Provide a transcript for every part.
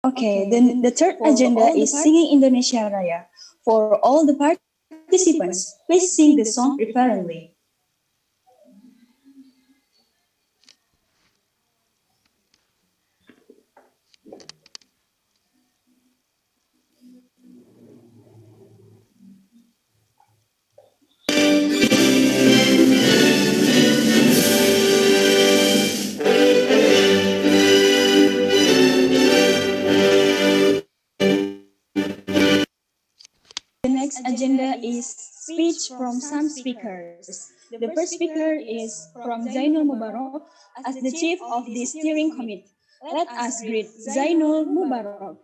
Okay, then the third agenda is singing Indonesia Raya. For all the participants, please sing the song reverently. The next agenda is speech from some speakers. The first speaker is from Zainul Mubarak as the chief of the steering committee. Let us greet Zainul Mubarak.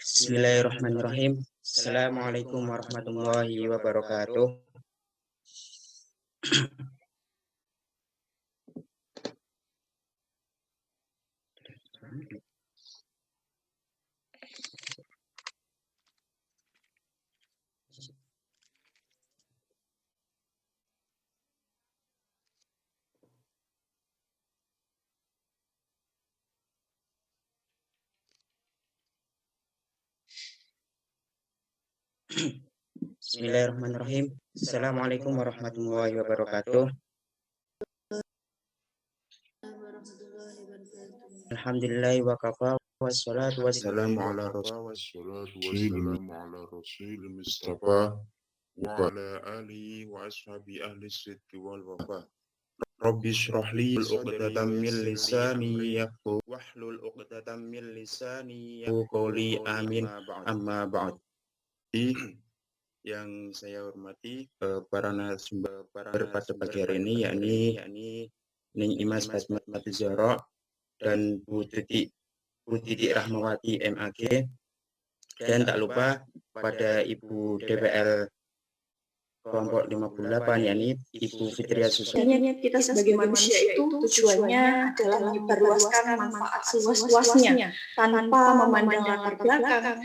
Bismillahirrahmanirrahim. Assalamualaikum warahmatullahi wabarakatuh. Bismillahirrahmanirrahim. Assalamualaikum warahmatullahi wabarakatuh. Alhamdulillah wa kafa wassalatu wassalamu ala rasul Mustafa wa ala alihi wa ashabi ahli sidqi wal wafa. Rabbi shrah li uqdatam min lisani yafqahu wahlul uqdatam min lisani yafqahu qawli amin amma ba'd. Yang saya hormati para narasumber pada pagi hari ini yakni Ning Imas Basmati Zahra dan Bu Titi Rahmawati MAG, dan tak lupa pada Ibu DPR kelompok 58 yakni Ibu Fitria Susu. Kita sebagai manusia itu tujuannya adalah menyebarluaskan manfaat seluas-luasnya tanpa memandang latar belakang,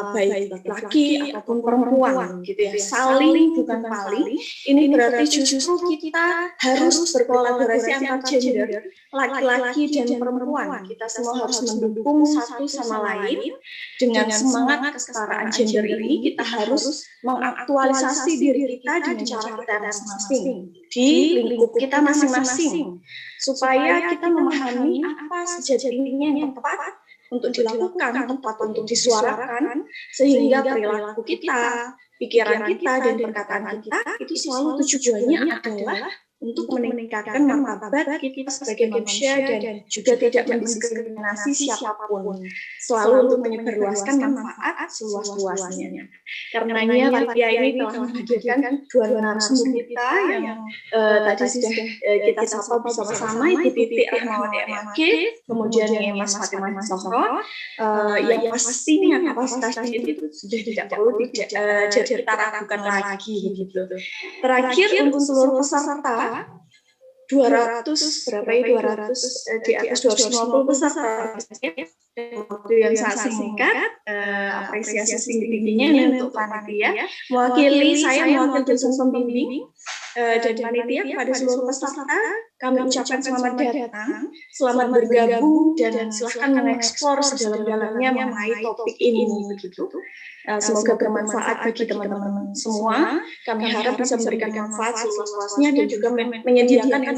baik laki ataupun perempuan, gitu ya. Saling bukan paling. Ini berarti justru kita harus berkolaborasi antar gender, laki-laki dan perempuan. Kita semua harus mendukung satu sama lain dengan semangat kesetaraan gender ini. Kita harus mengaktualisasi diri kita dengan cara kita masing-masing di lingkup kita masing-masing, supaya kita memahami apa sejatinya yang tepat untuk dilakukan, tepat untuk disuarakan, sehingga perilaku kita, pikiran kita, dan perkataan kita itu selalu tujuannya adalah untuk meningkatkan martabat kita sebagai manusia dan juga tidak mendiskriminasi siapapun, selalu untuk menyebarluaskan manfaat seluas-luasnya. Karenanya panitia ini telah menghadirkan dua narasumber kita yang tadi sudah kita sapa bersama-sama, Ibu Titi Rahmawati MAG, kemudian Mas Fatimah Zahra, yang pastinya kapasitasnya itu sudah tidak perlu kita ragukan lagi gitu. Terakhir untuk seluruh peserta 200 berapa ya, 200 di atas 250 peserta, waktu yang sangat singkat, apresiasi tinggi-tingginya untuk panitia. Mewakili saya mewakili dosen pembimbing dan panitia kepada seluruh peserta, kami ucapkan selamat datang, selamat bergabung, dan silahkan mengeksplor sedalam-dalamnya mengenai topik ini begitu. Semoga bermanfaat bagi teman-teman semua. Kami harap bisa memberikan manfaat seluas-luasnya dan juga menyediakan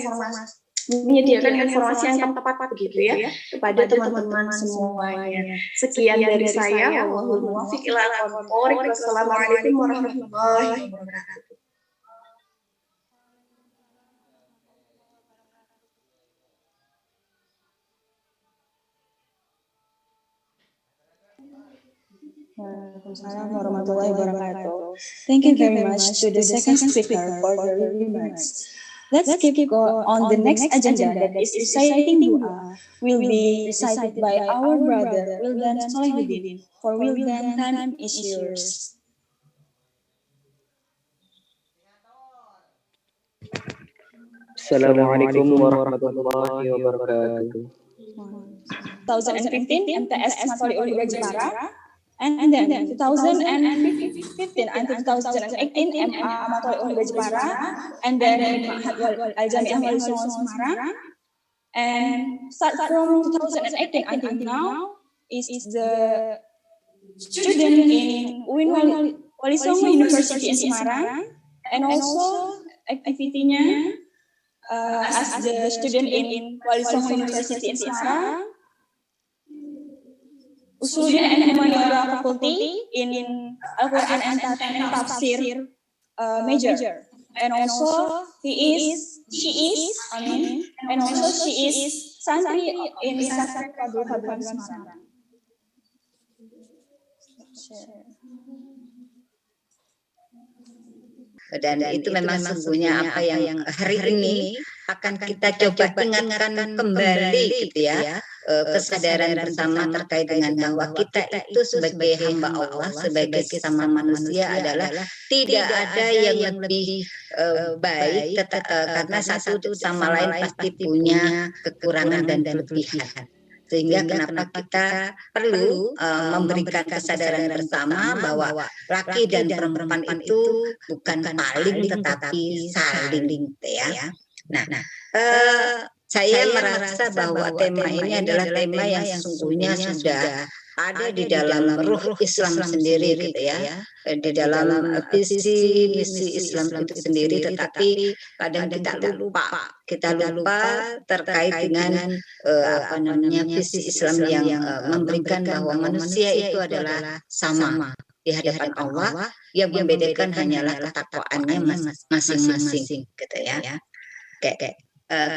informasi yang tepat begitu ya kepada teman-teman semuanya. Sekian dari saya. Wallahul muwaffiq ila aqwamit thoriq. Wassalamualaikum warahmatullahi wabarakatuh. Waalaikumsalam warahmatullahi wabarakatuh. Thank you very much to the second speaker for the remarks. Let's keep on the next agenda, that is reciting dua, will be recited by our brother Wildan Solehuddin. For Wildan, time is yours. Assalamualaikum warahmatullahi wabarakatuh. 2015 MTS Matoliun Jepara, and then 2015 until 2018 MA Matoliun Jepara, and then Ma'had Al Jami'ah Wali Songo Semarang. And start from 2018 until now is the student in UIN Wali Songo University in Semarang, and also activity-nya as the student in Wali Songo University in Semarang, Usuluddin and Humaniora Faculty in Al-Quran and Tafsir major, and also she is santri in Sastra Kabupaten Semarang. Dan itu memang sesungguhnya apa yang hari ini akan kita coba ingatkan kembali gitu ya, kesadaran bersama terkait dengan bahwa kita itu sebagai hamba Allah, sebagai sesama manusia adalah tidak ada yang lebih baik, karena satu sama lain pasti punya kekurangan dan kelebihan. Sehingga kenapa kita perlu memberikan kesadaran bersama bahwa laki dan perempuan itu bukan paling tetapi saling ya. Nah, saya merasa bahwa tema ini adalah tema yang sesungguhnya sudah ada di dalam ruh Islam sendiri gitu ya, di dalam visi misi Islam itu sendiri, tetapi kadang kita lupa terkait dengan visi Islam yang memberikan bahwa manusia itu adalah sama di hadapan Allah, yang membedakan hanyalah ketakwaannya masing-masing gitu ya. Kayak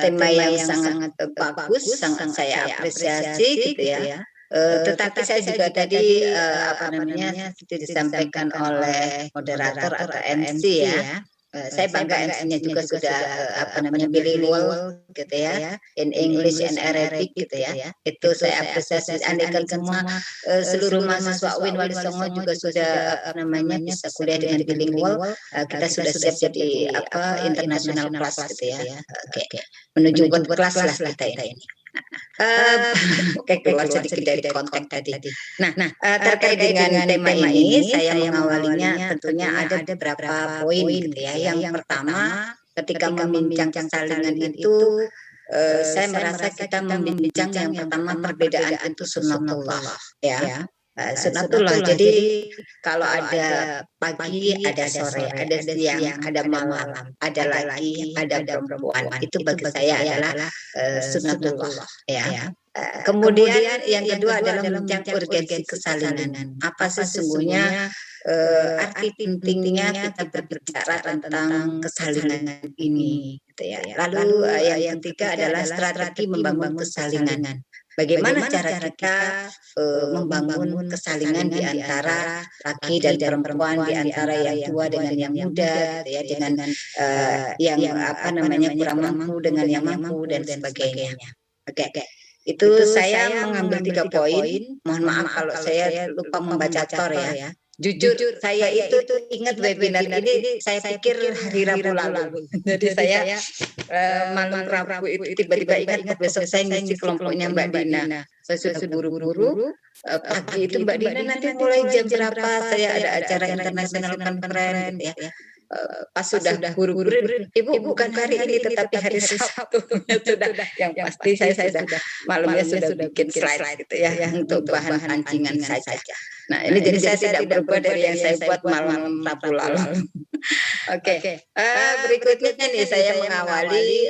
tema yang sangat bagus, sangat saya apresiasi gitu ya. Tetapi saya juga tadi seperti disampaikan oleh moderator atau MC ya, saya bangga MC-nya juga sudah bilingual gitu ya, in English and Arabic gitu ya. Itu saya apresiasi. Andaikan semua seluruh mahasiswa UIN Wali Songo juga sudah bisa kuliah dengan bilingual, kita sudah siap jadi international class gitu ya. Oke. Menuju ke kelas lah kita ini. Keluar sedikit dari konteks tadi. Nah, terkait dengan tema ini, saya mengawalinya tentunya ada beberapa poin gitu ya. Yang pertama, ketika membincangkan salingan itu, saya merasa kita membincang yang pertama perbedaan itu sunnatullah ya. Sunnatullah. Jadi kalau ada pagi, ada sore, ada siang, ada malam, ada laki, ada perempuan, itu bagi saya adalah sunnatullah ya. Kemudian yang kedua adalah membincang urgensi kesalinan. Apa sesungguhnya arti pentingnya kita berbicara tentang kesalinan ini gitu ya. Lalu yang ketiga adalah strategi membangun kesalinan. Bagaimana cara kita membangun kesalinan di antara laki dan perempuan, di antara yang tua dengan yang muda, ya, dengan yang kurang mampu dengan yang mampu dan sebagainya. Oke. Itu saya mengambil 3 poin. Mohon maaf kalau saya lupa membaca tor ya. Jujur saya itu ingat webinar ini saya pikir hari Rabu lalu. Jadi saya malam Rabu itu tiba-tiba ingat besok saya ngisi kelompoknya Mbak Dina. Saya sudah buru-buru pagi itu Mbak Dina nanti mulai jam berapa saya ada acara internasional keren ya. Pas sudah buru-buru, Ibu bukan hari ini tetapi hari Sabtu. Sudah yang pasti saya sudah malamnya sudah bikin slide gitu ya untuk bahan pancingan saja. Nah ini jadi saya tidak berubah dari yang saya buat malam Rabu lalu. Oke. Berikutnya nih saya mengawali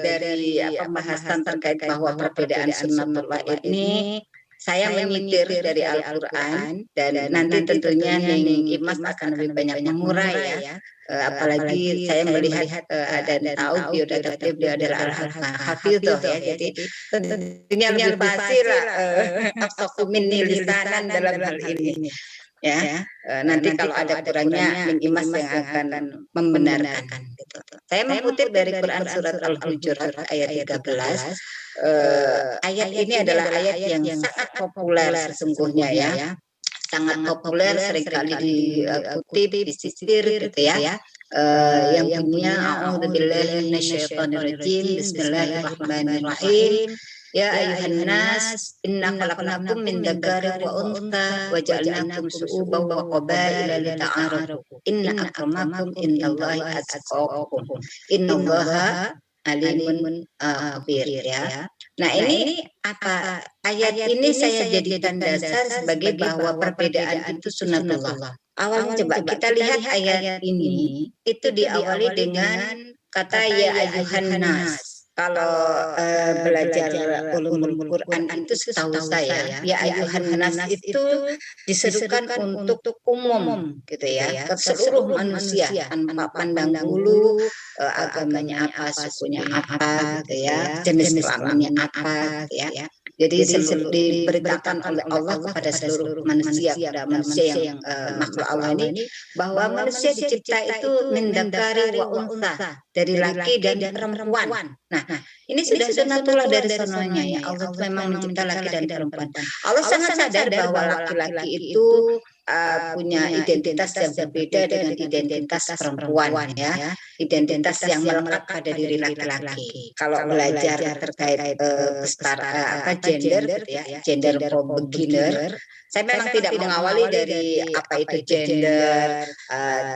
dari pembahasan terkait bahwa perbedaan sunnatullah ini saya menyitir dari Al-Quran, dan nanti tentunya Ning Imas akan lebih banyak mengurai ya. Apalagi saya melihat dan tahu biodata beliau adalah Al-Hafidhah ya. Jadi tentunya lebih pasti lah afsahu minni lisanan dalam hal ini. ya. Nanti kalau ada kurangnya Ning Imas yang akan membenarkan gitu. Saya mengutip dari Quran surat Al-Hujurat ayat 13. Ayat ini adalah ayat yang sangat populer sesungguhnya ya. Sangat populer, seringkali dikutip, disisir gitu ya. Yang bunyinya a'udzubillahi minasyaitonirrajim, bismillahirrahmanirrahim. Ya ayuhan nas, inna khalaqnakum min dzakarin wa untha wa ja'alnakum syu'uban wa qabaila lita'arafu. Inna akramakum indallahi atqakum. Innallaha alimun khabir ya. Nah, ini apa? Ayat ini saya jadikan dasar sebagai bahwa perbedaan itu sunnatullah. Awalnya coba kita lihat ayat ini, itu diawali dengan kata ya ayuhan nas. Kalau belajar ulumul Quran itu setahu saya ya ayuhan nas itu diserukan untuk umum gitu ya, ke seluruh manusia tanpa pandang bulu agamanya apa, sukunya apa gitu ya, jenis kelaminnya apa gitu ya. Jadi diberitakan oleh Allah kepada seluruh manusia, pada manusia yang makhluk Allah ini, bahwa manusia dicipta itu min dzakari wa untha, dari laki dan perempuan. Nah, ini sudah sunnatullah dari sononya ya. Allah memang mencipta laki dan perempuan. Allah sangat sadar bahwa laki-laki itu punya identitas yang berbeda dengan identitas perempuan ya. Identitas yang melekat pada diri laki-laki. Kalau belajar terkait kesetaraan gender gitu ya, gender for beginner, saya memang tidak mengawali dari apa itu gender,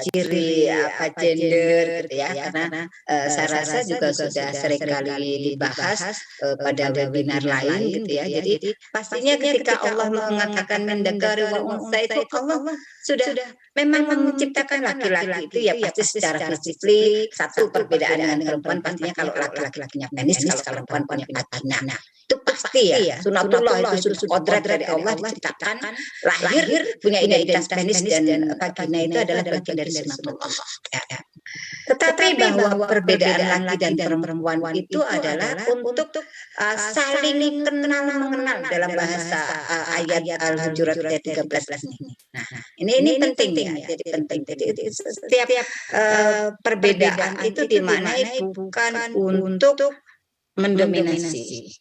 ciri apa gender gitu ya, karena saya rasa juga sudah seringkali dibahas pada webinar lain gitu ya. Jadi pastinya ketika Allah mengatakan min dzakari wa untha itu Allah sudah memang menciptakan laki-laki itu ya pasti secara fisik satu perbedaan dengan perempuan, pastinya kalau laki-lakinya penis, kalau perempuan punya vagina. Itu pasti ya, sunatullah itu sudah kodrat dari Allah diciptakan, lahir punya identitas penis dan vagina itu adalah bagian dari sunatullah. Tetapi bahwa perbedaan laki dan perempuan itu adalah untuk saling kenal mengenal dalam bahasa ayat Al-Hujurat ayat 13 ini. Nah, ini penting ya, jadi penting. Jadi setiap perbedaan itu dimaknai bukan untuk mendominasi,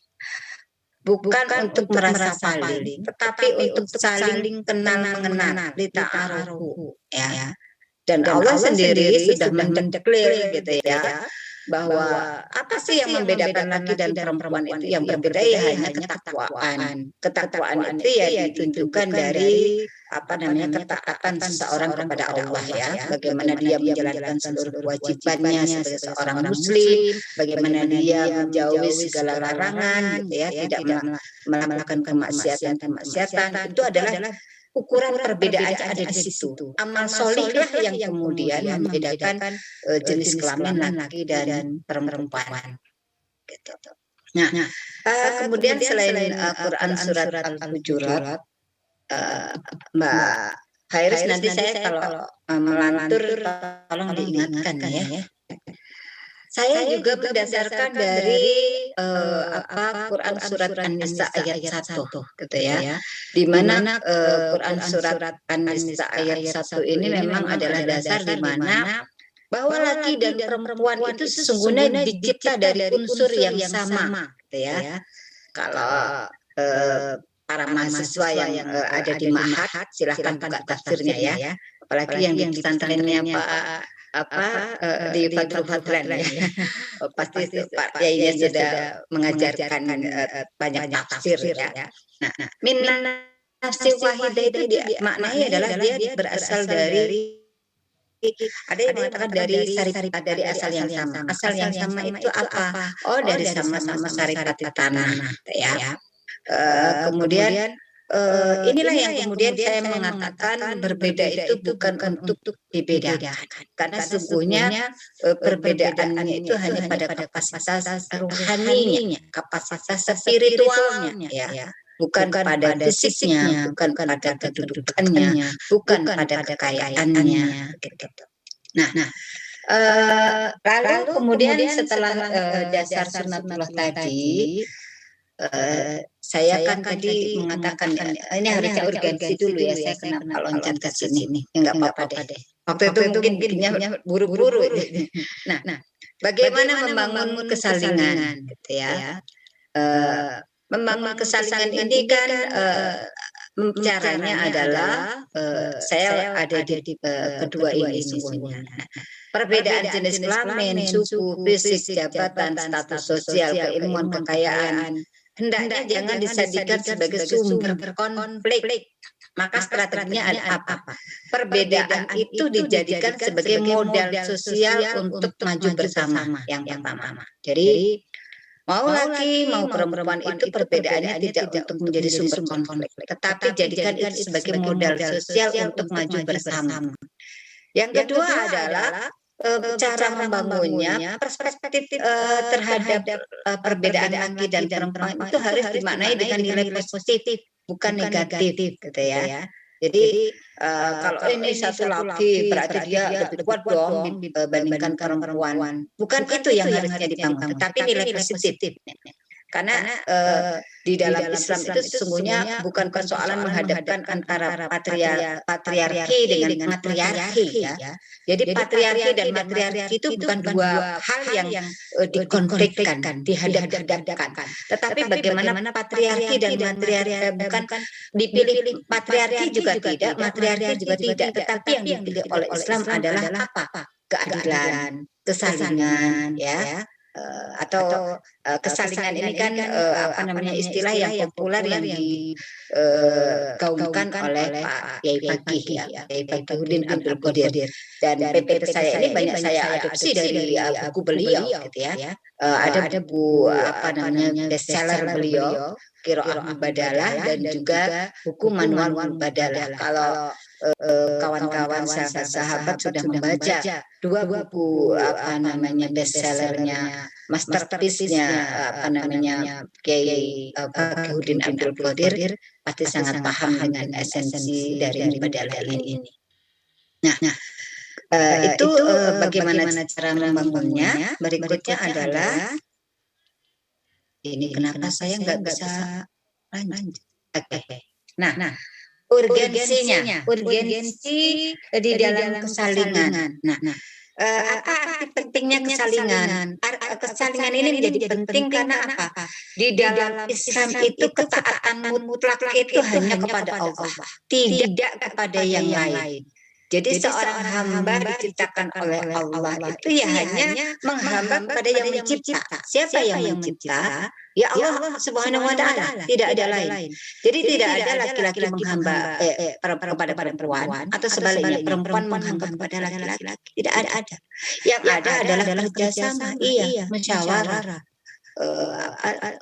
bukan untuk merasa paling, tetapi untuk saling kenal mengenal, lita'arufu ya. Dan Allah sendiri sudah mendeklar gitu ya, bahwa apa sih yang membedakan laki dan perempuan itu? Yang berbeda ya hanya ketakwaan. Ketakwaan itu ya ditunjukkan dari apa namanya ketaatan seseorang kepada Allah ya, bagaimana dia menjalankan seluruh kewajibannya sebagai seorang muslim, bagaimana dia menjauhi segala larangan gitu ya, tidak melakukan kemaksiatan, itu adalah ukuran perbedaan ada di situ. Amal solihlah yang kemudian membedakan jenis kelamin laki dan perempuan. Gitu. Nah, kemudian selain Quran surat Al-Hujurat, Mbak Khairis, nanti saya kalau melantur tolong diingatkan ya. Saya juga berdasarkan dari Quran surat An-Nisa ayat 1 gitu ya. Di mana Quran surat An-Nisa ayat 1 ini memang adalah dasar di mana bahwa laki dan perempuan itu sesungguhnya dicipta dari unsur yang sama gitu ya. Kalau para mahasiswa yang ada di Ma'had silahkan buka tafsirnya ya. Apalagi yang di pesantrennya di Fathul Fadlan ya. Pasti Pak Yainya sudah mengajarkan banyak tafsir ya. Nah, min nafsi wahidah itu maknanya adalah dia berasal dari, ada yang mengatakan dari asal yang sama. Asal yang sama itu apa? Oh, dari sama-sama saripati tanah ya. Kemudian inilah yang kemudian saya mengatakan berbeda itu bukan untuk dibedakan, karena sesungguhnya perbedaannya itu hanya pada kapasitas rohaninya, kapasitas spiritualnya ya. Bukan pada fisiknya, bukan pada kedudukannya, bukan pada kekayaannya gitu. Nah, lalu kemudian setelah dasar sunnatullah tadi, saya kan tadi mengatakan ini harusnya urgensi dulu ya, saya kenapa loncat ke sini. Ya nggak apa-apa deh. Waktu itu mungkin bikinnya buru-buru. Nah, bagaimana membangun kesalingan gitu ya. Membangun kesalingan ini kan caranya adalah saya ada di kedua ini sesungguhnya. Perbedaan jenis kelamin, suku, fisik, jabatan, status sosial, keilmuan, kekayaan hendaknya jangan disajikan sebagai sumber konflik. Maka strateginya ada apa? Perbedaan itu dijadikan sebagai modal sosial untuk maju bersama yang pertama. Jadi mau laki mau perempuan itu perbedaannya tidak untuk menjadi sumber konflik, tetapi jadikan itu sebagai modal sosial untuk maju bersama. Yang kedua adalah cara membangunnya, perspektif terhadap perbedaan laki dan perempuan itu harus dimaknai dengan nilai positif, bukan negatif, gitu ya. Jadi kalau ini satu laki berarti dia lebih kuat dong dibandingkan perempuan. Bukan itu yang harusnya dibangun, tetapi nilai positif. Karena di dalam Islam itu sesungguhnya bukan persoalan menghadapkan antara patriarki dengan matriarki ya. Jadi patriarki dan matriarki itu bukan dua hal yang dikonflikkan, dihadap-hadapkan. Tetapi bagaimana patriarki dan matriarki bukan dipilih patriarki juga tidak, matriarki juga tidak, tetapi yang dipilih oleh Islam adalah apa? Keadilan, kesalingan ya. Atau kesalingan ini kan istilah yang populer yang digaungkan oleh Pak Kiai Fakih ya, Kiai Fakihuddin Abdul Qadir, dan PPT saya ini banyak saya adopsi dari buku beliau gitu ya. Ada buku bestseller beliau Qiraah Mubadalah dan juga buku Manual Mubadalah. Kalau kawan-kawan sahabat sudah membaca dua buku bestsellernya, masterpiece-nya Kiai Fakihuddin Abdul Qadir, pasti sangat paham dengan esensi dari Mubadalah ini. Nah, itu bagaimana cara membangunnya. Berikutnya adalah ini kenapa saya nggak bisa lanjut. Oke. Nah, urgensi di dalam kesalingan. Nah, apa arti pentingnya kesalingan? Kesalingan ini menjadi penting karena apa? Di dalam Islam itu ketaatan mutlak itu hanya kepada Allah, tidak kepada yang lain. Jadi seorang hamba diciptakan oleh Allah itu ya hanya menghamba kepada yang mencipta. Siapa yang mencipta? Ya Allah Subhanahu wa Ta'ala, tidak ada lain. Jadi tidak ada laki-laki menghamba kepada perempuan atau sebaliknya perempuan menghamba kepada laki-laki. Tidak ada. Yang ada adalah kerjasama, musyawarah,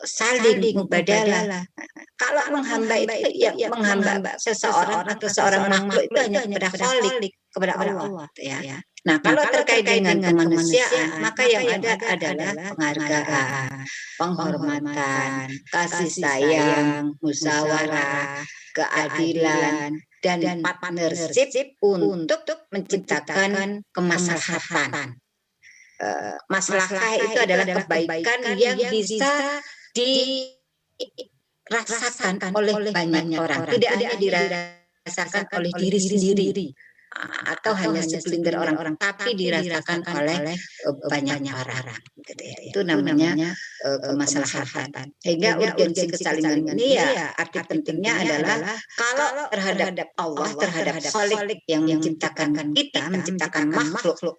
saling mubadalah. Kalau menghamba itu ya menghamba seseorang atau seorang makhluk itu hanya kepada Khalik, kepada Allah ya. Nah, kalau terkait dengan kemanusiaan, maka yang ada adalah penghargaan, penghormatan, kasih sayang, musyawarah, keadilan, dan partnership untuk menciptakan kemaslahatan. Maslahah itu adalah kebaikan yang bisa dirasakan oleh banyak orang, tidak hanya dirasakan oleh diri sendiri atau hanya segelintir orang-orang, tapi dirasakan oleh banyak orang. Itu namanya kemaslahatan. Sehingga urgensi kesalingan ini ya arti pentingnya adalah kalau terhadap Allah, terhadap Khalik yang menciptakan kita, menciptakan makhluk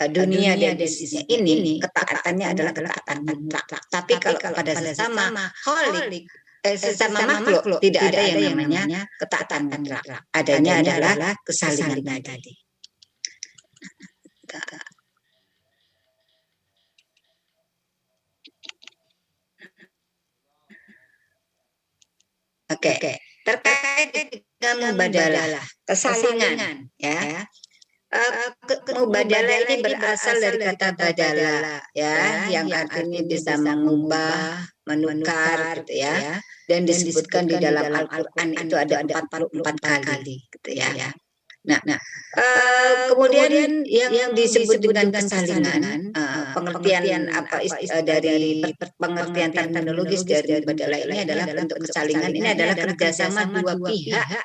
dunia dan isinya ini, ketaatannya adalah ketaatan mutlak. Tapi kalau pada sesama Khalik, sesama makhluk tidak ada yang namanya ketaatan mutlak. Adanya adalah kesalingan tadi. Oke. Terkait dengan mubadalah, kesalingan ya. Mubadalah ini berasal dari kata badala ya, yang artinya bisa mengubah, menukar gitu ya, dan disebutkan di dalam Al-Qur'an itu ada 44 kali gitu ya. Kemudian yang disebut dengan kesalingan, pengertian dari pengertian terminologis dari Badala ini adalah bentuk kesalingan ini adalah kerjasama dua pihak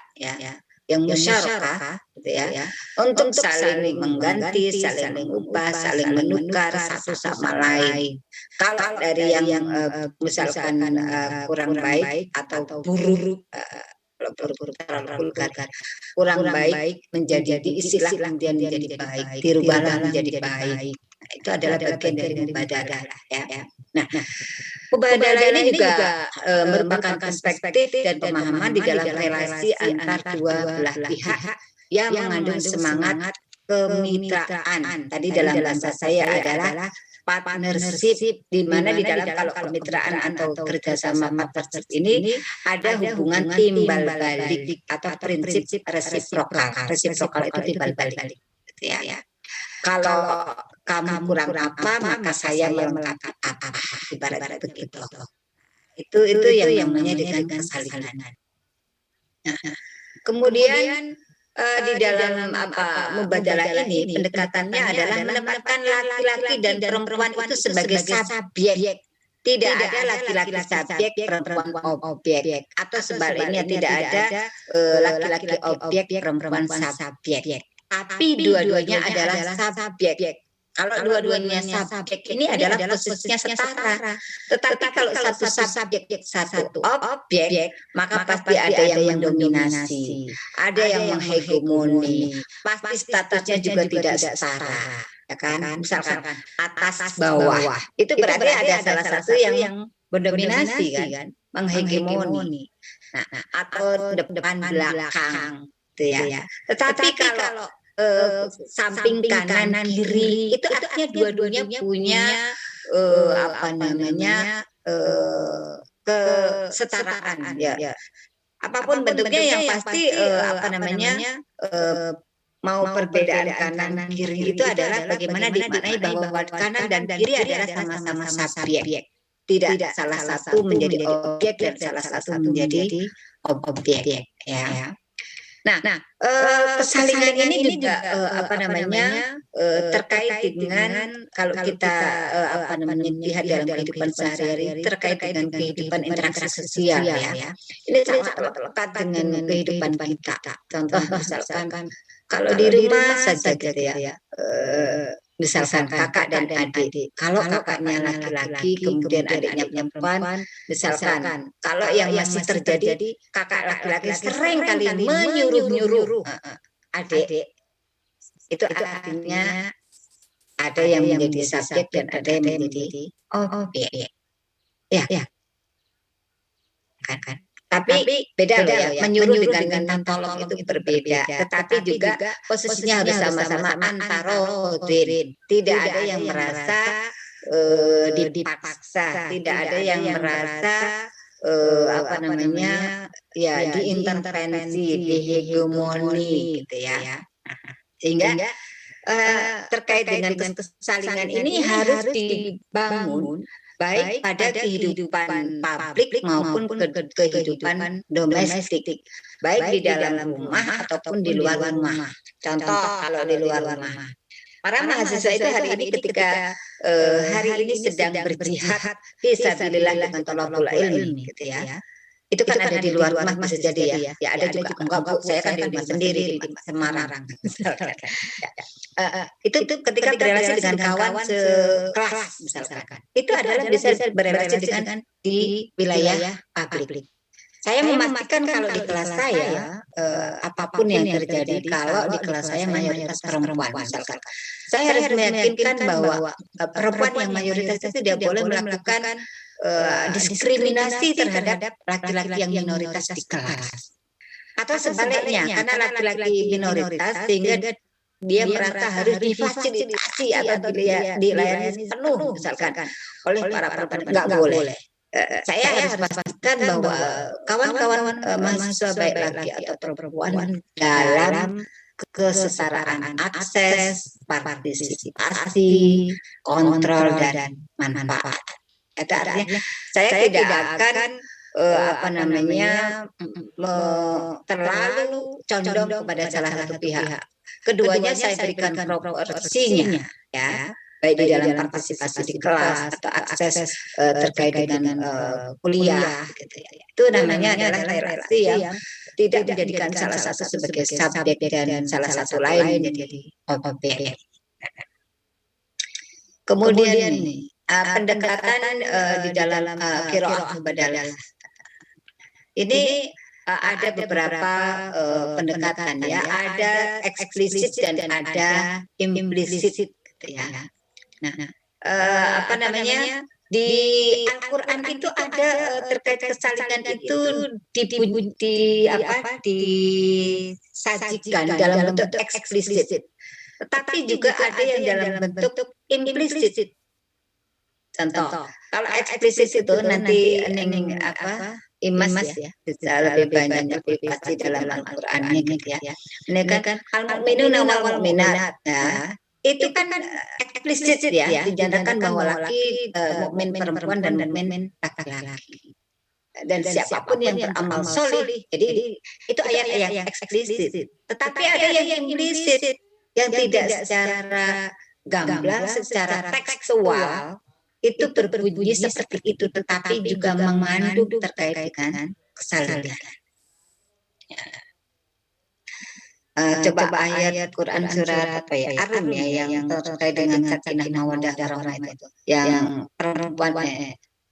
yang musyarakah gitu ya untuk saling mengganti, saling mengubah, saling menukar satu sama lain. Kalau dari yang misalkan kurang baik atau buruk, kurang baik menjadi diisilah kemudian menjadi baik, dirubahlah menjadi baik. Nah, itu adalah bagian dari mubadalah ya. Nah, mubadalah ini juga merupakan perspektif dan pemahaman di dalam relasi antar dua belah pihak yang mengandung semangat kemitraan. Tadi dalam bahasa saya adalah partnership, di mana di dalam kalau kemitraan atau kerjasama partnership ini ada hubungan timbal balik atau prinsip resiprokal. Resiprokal itu timbal balik, gitu ya. Kalau kamu kurang apa, maka saya melengkapi apa, ibarat begitu. Itu yang namanya dengan kesalingan. Nah, kemudian di dalam mubadalah ini pendekatannya adalah menempatkan laki-laki dan perempuan itu sebagai subjek. Tidak ada laki-laki subjek, perempuan objek, atau sebaliknya tidak ada laki-laki objek, perempuan subjek. Tapi dua-duanya adalah subjek. Kalau dua-duanya subjek ini adalah posisinya setara. Tetapi kalau satu subjek, satu objek, maka pasti ada yang mendominasi, ada yang menghegemoni. Pasti statusnya juga tidak setara, ya kan? Misalkan atas bawah, itu berarti ada salah satu yang mendominasi kan, menghegemoni. Nah, atau depan belakang, gitu ya. Tetapi kalau samping kanan kiri itu artinya dua-duanya punya kesetaraan ya. Apapun bentuknya yang pasti mau perbedaan kanan kiri itu adalah bagaimana dimaknai bahwa kanan dan kiri adalah sama-sama subjek. Tidak salah satu menjadi objek dan salah satu menjadi objek ya. Nah, kesalingan ini juga terkait dengan kalau kita lihat dalam kehidupan sehari-hari terkait dengan kehidupan interaksi sosial ya. Ini sangat lekat dengan kehidupan kita. Contoh misalkan kalau di rumah saja gitu ya. Misalkan kakak dan adik, kalau kakaknya laki-laki kemudian adiknya perempuan, misalkan kalau yang masih terjadi kakak laki-laki sering kali menyuruh-nyuruh adik, itu artinya ada yang menjadi subjek dan ada yang menjadi objek. Ya. Kan. Tapi beda loh ya, menyuruh dengan minta tolong itu berbeda. Tetapi juga posisinya harus sama-sama antarodin. Tidak ada yang merasa dipaksa, tidak ada yang merasa diintervensi, dihegemoni gitu ya. Sehingga terkait dengan kesalingan ini harus dibangun baik pada kehidupan publik maupun kehidupan domestik, baik di dalam rumah ataupun di luar rumah. Contoh kalau di luar rumah, para mahasiswa itu hari ini ketika hari ini sedang berjihad fisabilillah dengan thalabul ilmi gitu ya. Itu kan ada di luar rumah bisa jadi ya. Ya ada juga enggak Bu, saya kan di rumah sendiri di Semarang. Itu ketika berrelasi dengan kawan sekelas misalkan. Itu adalah bisa berrelasi dengan di wilayah publik. Saya memastikan kalau di kelas saya apapun yang terjadi, kalau di kelas saya mayoritas perempuan misalkan, saya harus meyakinkan bahwa perempuan yang mayoritas itu tidak boleh melakukan diskriminasi terhadap laki-laki yang minoritas di kelas, atau sebaliknya karena laki-laki minoritas sehingga dia merasa harus difasilitasi atau dilayani penuh misalkan oleh para perempuan. Nggak boleh. Saya harus pastikan bahwa kawan-kawan mahasiswa baik laki atau perempuan dalam kesetaraan akses, partisipasi, kontrol dan manfaat. Itu artinya saya tidak akan terlalu condong kepada salah satu pihak. Keduanya saya berikan proporsinya, ya, baik di dalam partisipasi di kelas atau akses terkait dengan kuliah, gitu ya. Itu namanya adalah relasi yang tidak menjadikan salah satu sebagai subjek dan salah satu lain menjadi objek. Kemudian nih, pendekatan di dalam qiraah mubadalah. Ini ada beberapa pendekatan ya, ada eksplisit dan ada implisit, gitu ya. Nah, di Al-Quran itu ada terkait kesalingan itu disajikan dalam bentuk eksplisit, tetapi juga ada yang dalam bentuk implisit. Contoh, kalau eksplisit itu nanti Imas ya, bisa lebih banyak lebih pasti dalam Al-Qur'annya gitu ya. Ini kan al-mu'minuna wal mu'minat, ya. Itu kan eksplisit ya, dinyatakan bahwa laki mukmin perempuan dan mukmin laki-laki. Dan siapapun yang beramal solih. Jadi itu ayat-ayat yang eksplisit. Tetapi ada yang implisit, yang tidak secara gamblang, secara tekstual itu berbunyi seperti itu, tetapi juga mengandung terkait dengan kesalingan. Coba ayat Quran surat Ar-Rum ya, yang terkait dengan sakinah mawaddah warahmah itu, yang perempuan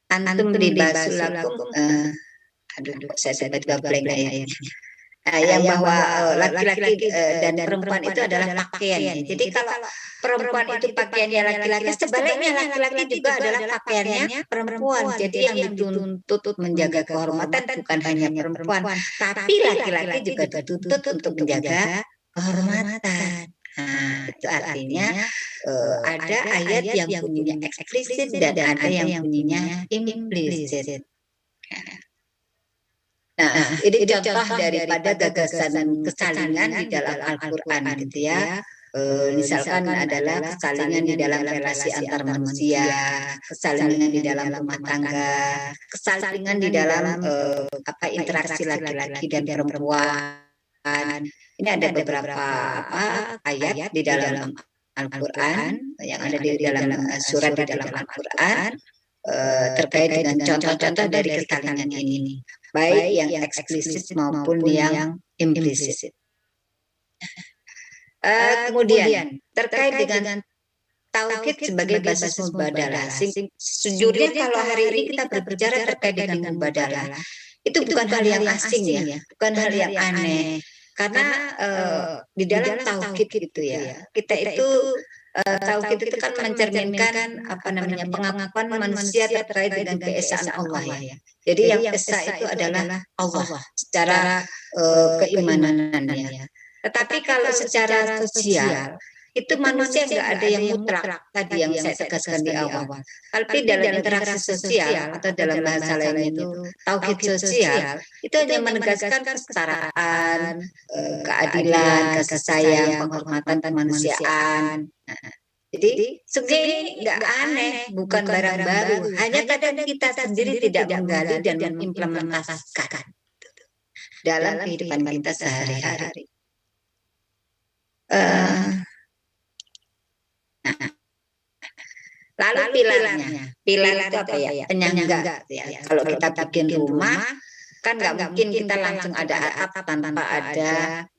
antum libasul lakum, saya tiba-tiba blank ayatnya. Yang bahwa laki-laki dan perempuan itu adalah pakaian. Jadi kalau perempuan itu pakaiannya laki-laki, sebaliknya laki-laki juga adalah pakaiannya perempuan. Jadi yang dituntut menjaga kehormatan bukan hanya perempuan, tapi laki-laki juga dituntut untuk menjaga kehormatan. Nah, itu artinya ada ayat yang bunyinya eksplisit dan ada yang bunyinya implisit. Nah, ini contoh daripada gagasan kesalingan di dalam Al-Quran gitu ya. Misalkan adalah kesalingan di dalam relasi antar manusia, kesalingan di dalam rumah tangga, kesalingan di dalam interaksi laki-laki dan perempuan. Ini ada beberapa ayat di dalam Al-Quran yang ada di dalam surat di dalam Al-Quran terkait dengan contoh-contoh dari kesalingan ini, baik yang eksplisit maupun yang implisit. Kemudian terkait dengan tauhid sebagai basis mubadalah. Sejujurnya kalau hari ini kita berbicara terkait dengan mubadalah, itu bukan hal yang asing ya, bukan hal yang aneh. Karena di dalam tauhid gitu ya, kita itu tauhid itu kan mencerminkan pengakuan manusia terkait dengan keesaan Allah ya. Jadi yang esa itu adalah Allah secara keimanannya. Tetapi kalau secara sosial itu manusia nggak ada yang mutlak tadi yang saya tegaskan di awal. Tapi dalam interaksi sosial atau dalam bahasa lainnya itu tauhid sosial itu hanya menegaskan kesetaraan, keadilan, kasih sayang, penghormatan kemanusiaan. Jadi sebenarnya ini nggak aneh, bukan barang baru. Hanya kadang kita sendiri tidak menggali dan mengimplementasikan dalam kehidupan kita sehari-hari. Lalu pilar itu apa ya? Penyangga ya. Kalau kita bikin rumah kan nggak mungkin kita langsung ada atap tanpa ada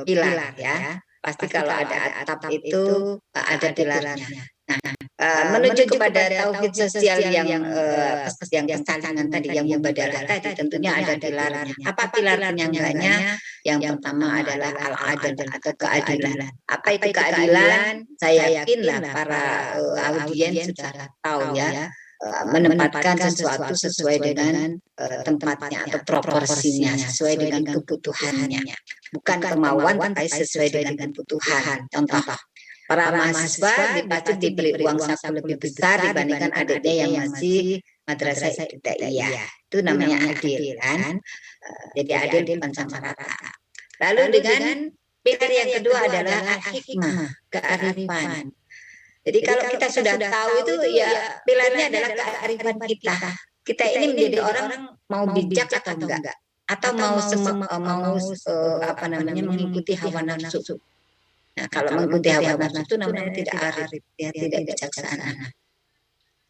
pilar ya. Pasti kalau ada atap itu ada pilarnya. Menuju kepada tauhid sosial yang kesalingan tadi, yang mubadalah tadi, tentunya ada pilarnya. Apa pilar penyangganya? Yang pertama adalah al-adl atau keadilan. Apa itu keadilan? Saya yakinlah para audiens sudah tahu ya, menempatkan sesuatu sesuai dengan tempatnya atau proporsinya, sesuai dengan kebutuhannya. Bukan kemauan, tapi sesuai dengan kebutuhan. Contoh, para mahasiswa dipatut diberi uang saku lebih besar dibandingkan adiknya yang masih madrasah ibtidaiyah. Itu namanya adil kan? Jadi adil bukan sama rata. Lalu dengan pilar yang kedua adalah hikmah, kearifan. Jadi kalau kita sudah tahu itu ya pilarnya adalah kearifan kita. kita ini menjadi orang mau bijak atau enggak, atau mau apa namanya mengikuti hawa nafsu. Nah, kalau mengikuti hawa nafsu itu namanya tidak arif, ya, tidak bijaksana.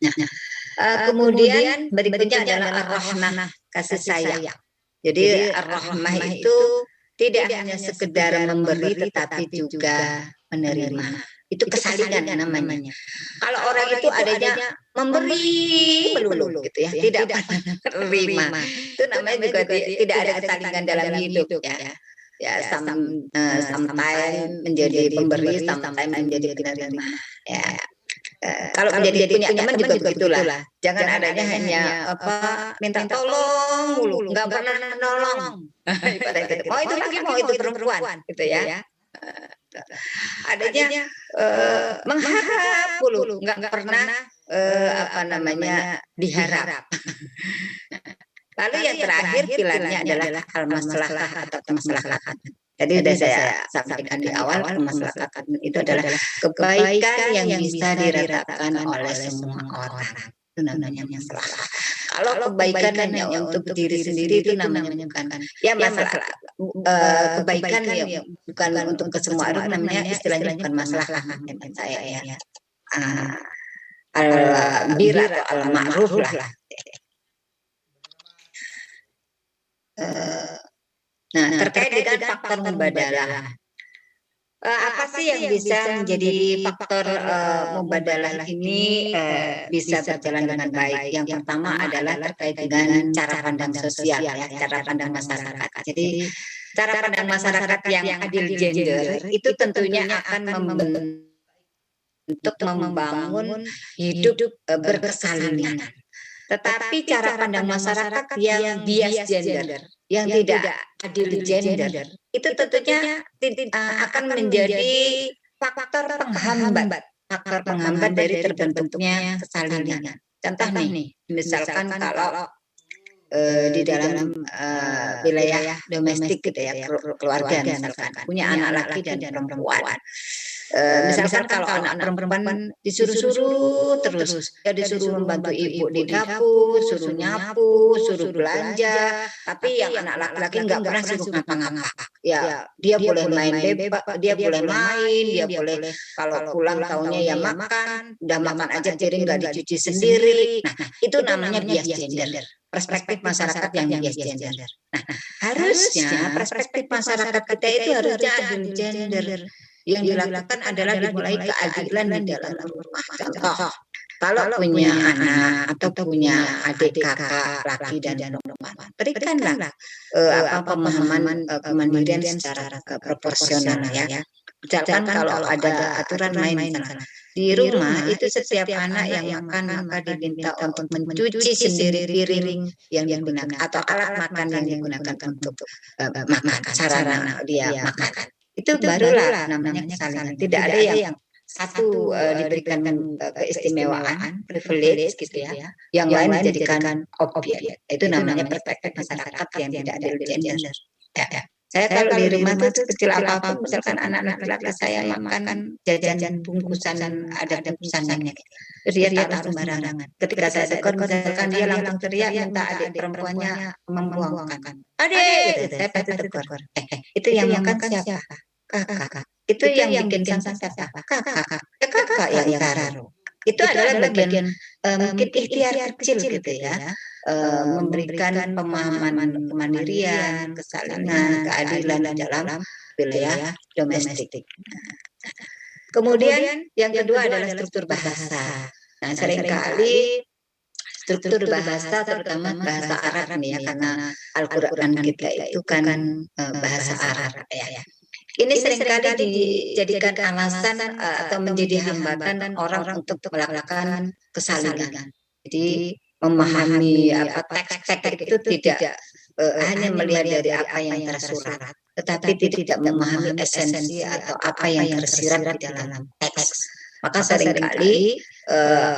Nah, kemudian berikutnya adalah ar-rahmah, kasih sayang. Jadi ar-rahmah itu tidak hanya sekedar memberi tetapi juga menerima. Itu kesalinan namanya. Kalau orang itu adanya memberi melulu gitu ya, tidak menerima. Itu namanya juga tidak ada kesalinan dalam hidup ya. Ya, sometimes menjadi pemberi, sometimes menjadi penerima. Ya. Kalau menjadi punya teman juga begitulah. Jangan adanya hanya minta tolong mulu, nggak pernah nolong. Mau itu lagi, mau itu perempuan, gitu ya. Adanya mengharap mulu, nggak pernah diharap. Lalu yang terakhir pilarnya adalah al-maslahah atau kemaslahatan. Tadi sudah saya sampaikan di awal, kemaslahatan itu adalah kebaikan yang bisa dirasakan oleh semua orang. Itu namanya maslahah. Kalau kebaikan hanya untuk diri sendiri itu namanya bukan. Ya masalah kebaikan ya bukan untuk ke semua orang, namanya istilahnya bukan maslahah menurut saya ya. Al-bir atau al-ma'ruf lah. Nah, terkait dengan faktor mubadalah, apa sih yang bisa menjadi faktor mubadalah ini bisa berjalan dengan baik? Yang pertama adalah terkait dengan cara pandang sosial ya, cara pandang masyarakat. Jadi cara pandang masyarakat yang adil gender itu tentunya akan membangun hidup berkesalinan. Tetapi cara pandang masyarakat yang bias gender, yang tidak adil gender, itu tentunya akan menjadi faktor penghambat dari terbentuknya kesalinan. Contoh nih, misalkan kalau di dalam wilayah domestik gitu ya, keluarga misalkan punya anak laki dan perempuan. Misalkan kalau anak perempuan disuruh terus, ya disuruh membantu ibu di dapur, suruh nyapu, suruh belanja, tapi yang anak laki-laki nggak pernah suruh ngapa-ngapa. Ya, dia boleh main bebas, dia boleh main, dia boleh kalau pulang taunya ya makan, udah makan aja piring nggak dicuci sendiri. Nah, itu namanya bias gender. Perspektif masyarakat yang bias gender. Nah, harusnya perspektif masyarakat kita itu harusnya adil gender. Yang dilakukan adalah dimulai keadilan di dalam rumah. Contoh, kalau punya anak atau punya adik kakak laki dan perempuan, berikanlah pemahaman kemandirian secara proporsional ya. Misalkan kalau ada aturan main misalkan di rumah itu setiap anak yang makan maka diminta untuk mencuci sendiri piring yang digunakan atau alat makan yang digunakan untuk makan, sarana dia makan. Itu barulah namanya kesalinan. Tidak ada yang satu diberikan keistimewaan, privilege gitu ya, yang lain dijadikan objek. Itu namanya perspektif masyarakat yang tidak adil gender. Ya. Saya kalau di rumah tuh kecil apapun, misalkan anak laki-laki saya makan jajan bungkusan ada bungkusannya, dia taruh sembarangan. Ketika saya tegur, misalkan dia langsung teriak minta adik perempuannya membuangkan. Adik, saya pasti tegur. Itu yang makan siapa? Kakak. Itu yang bikin santan siapa? Kakak yang taruh. Itu adalah bagian mungkin ikhtiar kecil gitu ya. Memberikan pemahaman kemandirian, kesalinan, keadilan dalam wilayah domestik. Kemudian yang kedua adalah struktur bahasa. Nah, seringkali struktur bahasa terutama bahasa Arab nih ya, karena Al-Qur'an kita itu kan bahasa Arab ya. Ini seringkali dijadikan alasan atau menjadi hambatan orang untuk melakukan kesalinan. Jadi memahami teks-teks itu tidak hanya melihat dari apa yang tersurat, tetapi tidak memahami esensi atau apa yang tersirat di dalam teks. Maka seringkali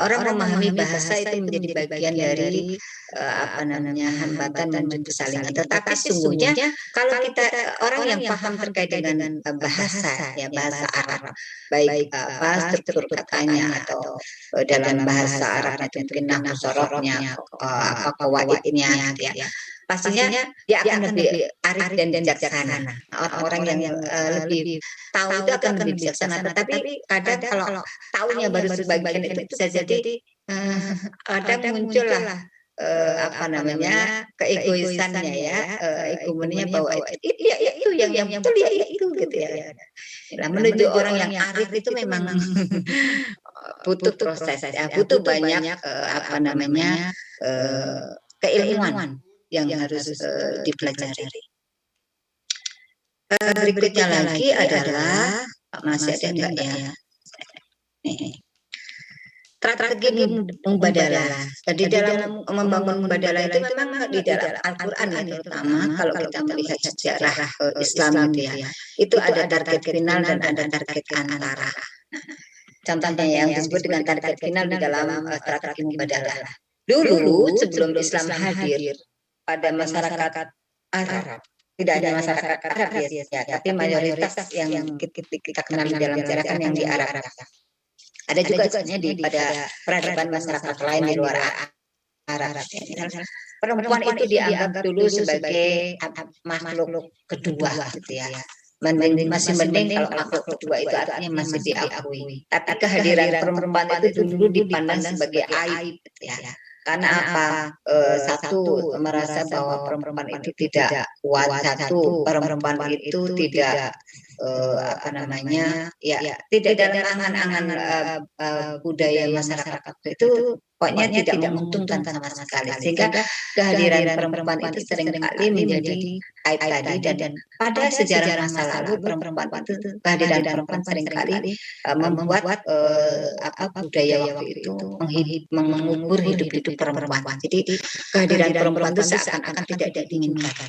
orang memahami bahasa itu menjadi bagian dari hambatan menuju persalinan. Tetapi sesungguhnya kalau kita orang yang paham terkait dengan bahasa bahasa Arab, baik struktur katanya atau dalam bahasa Arab itu mungkin nahwu sorofnya, kawaidnya pastinya dia akan lebih arif dan bijaksana. Orang-orang yang lebih tahu itu akan lebih bijaksana. Tetapi kadang kalau tahunya baru sebagian itu bisa jadi kadang muncullah keegoisannya egomennya bahwa itu yang betul itu gitu ya. Nah, menuju orang yang arif itu memang butuh proses butuh banyak keilmuan yang harus dipelajari. Berikutnya lagi adalah masih ada enggak ya? Strategi mubadalah. Di dalam membangun mubadalah itu memang di dalam Al-Quran terutama kalau kita melihat sejarah Islam gitu ya, itu ada target final dan ada target antara. Contohnya yang disebut dengan target final di dalam strategi mubadalah. Dulu sebelum Islam hadir pada masyarakat Arab, tidak hanya masyarakat Arab ya, tapi mayoritas yang kita kenal di dalam sejarah kan yang di Arab. Ada juga sebenarnya pada peradaban masyarakat lain di luar Arab. Perempuan itu dianggap dulu sebagai makhluk kedua gitu ya. Masih mending kalau makhluk kedua itu artinya masih diakui. Tapi kehadiran perempuan itu dulu dipandang sebagai aib gitu ya. Karena apa? Satu, merasa bahwa perempuan itu tidak kuat. Satu, perempuan itu tidak tidak dalam angan-angan budaya masyarakat itu pokoknya tidak menguntungkan sama sekali, sehingga kehadiran perempuan itu seringkali menjadi aib tadi. Dan pada sejarah masa lalu perempuan itu kehadiran perempuan seringkali membuat budaya waktu itu mengubur hidup perempuan. Jadi kehadiran perempuan itu seakan-akan tidak diinginkan.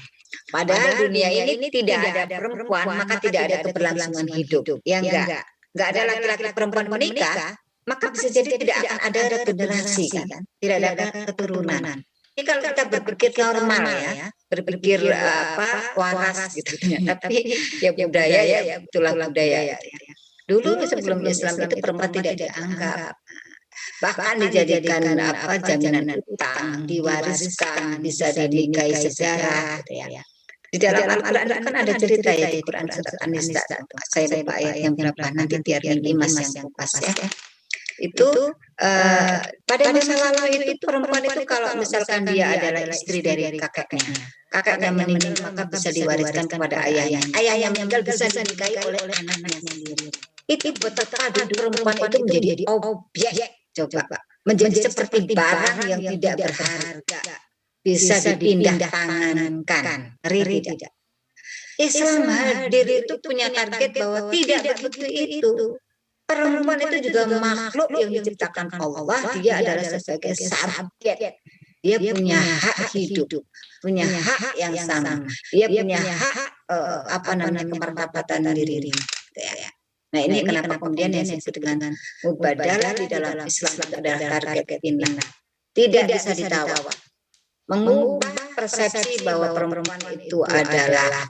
Padahal dunia ini tidak ada perempuan, maka tidak ada keberlangsungan hidup. Ya enggak ada laki-laki perempuan menikah, maka bisa jadi tidak akan ada generasi kan? Tidak ada keturunan. Ini kalau kita berpikir normal ya, berpikir waras gitu ya. Tapi ya budaya ya itulah budaya ya. Dulu sebelum Islam itu perempuan tidak dianggap, bahkan dijadikan jaminan utang, diwariskan, bisa dinikahi sejarah gitu ya. Di dalam Al-Quran kan ada cerita ya, di Quran surat An-Nisa, saya lupa ayat yang berapa, nanti biar Imas yang kupas ya. Itu pada masa lalu itu perempuan itu kalau misalkan dia adalah istri dari kakeknya meninggal, maka bisa diwariskan kepada ayahnya. Ayah yang meninggal bisa dinikahi oleh anaknya sendiri. Itu betapa perempuan itu menjadi objek, coba, menjadi seperti barang yang tidak berharga, bisa dipindah tangankan. Ngeri tidak? Islam hadir itu punya target bahwa tidak begitu itu. Perempuan itu juga makhluk yang diciptakan Allah. Dia adalah sebagai subjek. Dia punya hak hidup, punya hak yang sama. Dia punya hak kemartapatan diri. Nah ini kenapa kemudian yang disebut dengan mubadalah di dalam Islam adalah target final. Tidak bisa ditawar. Mengubah persepsi bahwa perempuan itu adalah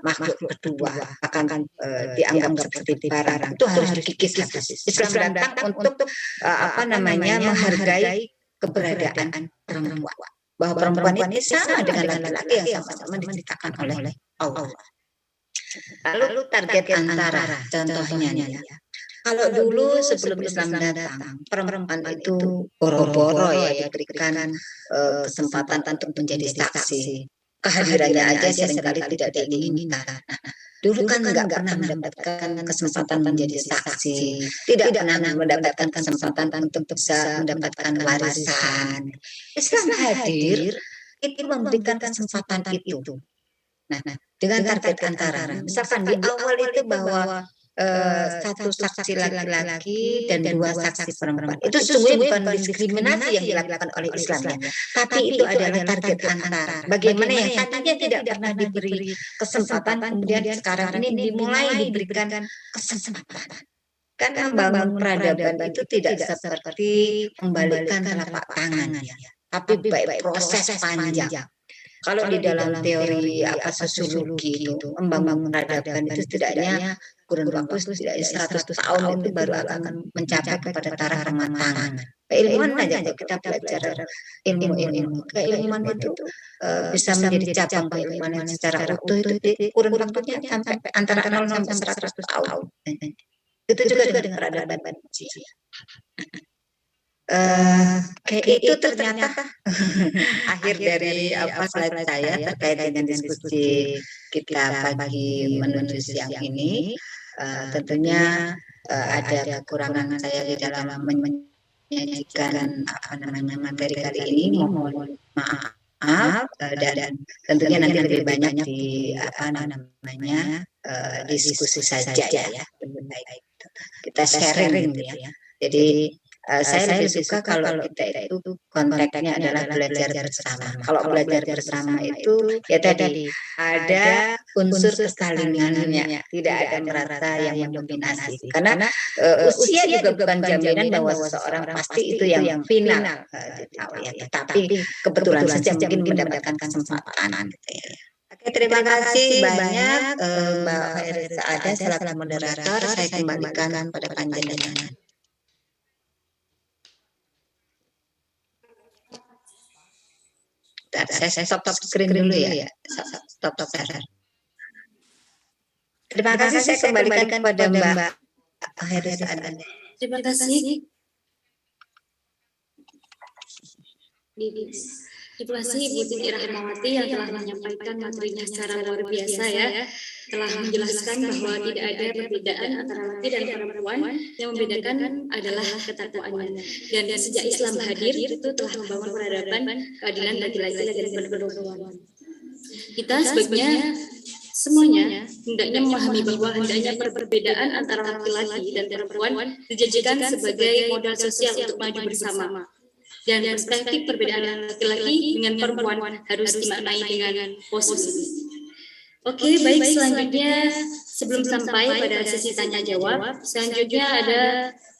makhluk kedua, akan dianggap seperti barang. Itu harus dikikis habis. Islam datang untuk menghargai keberadaan perempuan, bahwa perempuan ini sama dengan laki-laki yang sama-sama diciptakan oleh Allah. Lalu target antara, contohnya ya. Kalau dulu sebelum Islam datang, perempuan itu boro-boro ya diberikan kesempatan untuk menjadi saksi. Kehadirannya aja seringkali tidak diinginkan. Dulu kan nggak pernah mendapatkan kesempatan menjadi saksi, tidak pernah mendapatkan kesempatan untuk bisa mendapatkan warisan. Islam hadir itu memberikan kesempatan itu. Nah, dengan target antara, misalkan di awal itu bahwa satu saksi laki-laki dan dua saksi perempuan. Itu sesungguhnya bukan diskriminasi yang dilakukan oleh Islam ya, tapi itu adalah target antara. Bagaimana yang tadinya tidak pernah diberi kesempatan, kemudian sekarang ini dimulai diberikan kesempatan. Karena membangun peradaban itu tidak seperti membalikkan telapak tangan ya, tapi baik proses panjang. Kalau di dalam teori sosiologi itu membangun peradaban itu setidaknya kurun waktu setidaknya 100 tahun itu baru akan mencapai kepada taraf kematangan. Keilmuan aja kalau kita belajar ilmu-ilmu keilmuan itu bisa menjadi cabang keilmuan secara utuh itu di kurun waktunya sampai antara 0 sampai 100 tahun. Itu juga dengan peradaban manusia. Kayak itu ternyata akhir dari slide saya terkait dengan diskusi kita pagi menuju siang ini. Tentunya ada kekurangan saya di dalam menyajikan materi kali ini. Mohon maaf dan tentunya nanti lebih banyak di diskusi saja ya. Kita sharing ya. Jadi saya lebih suka kalau kita itu konteksnya adalah belajar bersama. Kalau belajar bersama itu ya tadi ada unsur kesalingannya, tidak ada merata yang mendominasi. Karena usia juga bukan jaminan bahwa seseorang pasti itu yang final. Tapi kebetulan saja mungkin mendapatkan kesempatan. Oke, terima kasih banyak Mbak Hairisa Ada selaku moderator. Saya kembalikan pada panjenengan. Saya stop screen dulu ya. Stop share. Terima kasih, saya kembalikan kepada Mbak Hairisa Ada. Terima kasih. Terima kasih Ibu Titi Rahmawati yang telah menyampaikan materinya secara luar biasa ya. Telah menjelaskan bahwa tidak ada perbedaan antara laki dan perempuan, yang membedakan adalah ketakwaannya. Dan sejak Islam hadir itu telah membangun peradaban keadilan bagi laki-laki dan perempuan. Kita sebaiknya semuanya hendaknya memahami bahwa hendaknya perbedaan antara laki-laki dan perempuan dijadikan sebagai modal sosial untuk maju bersama. Dan perspektif perbedaan laki-laki dengan perempuan harus dimaknai dengan positif. Oke, baik, selanjutnya sebelum sampai pada sesi tanya jawab, selanjutnya ada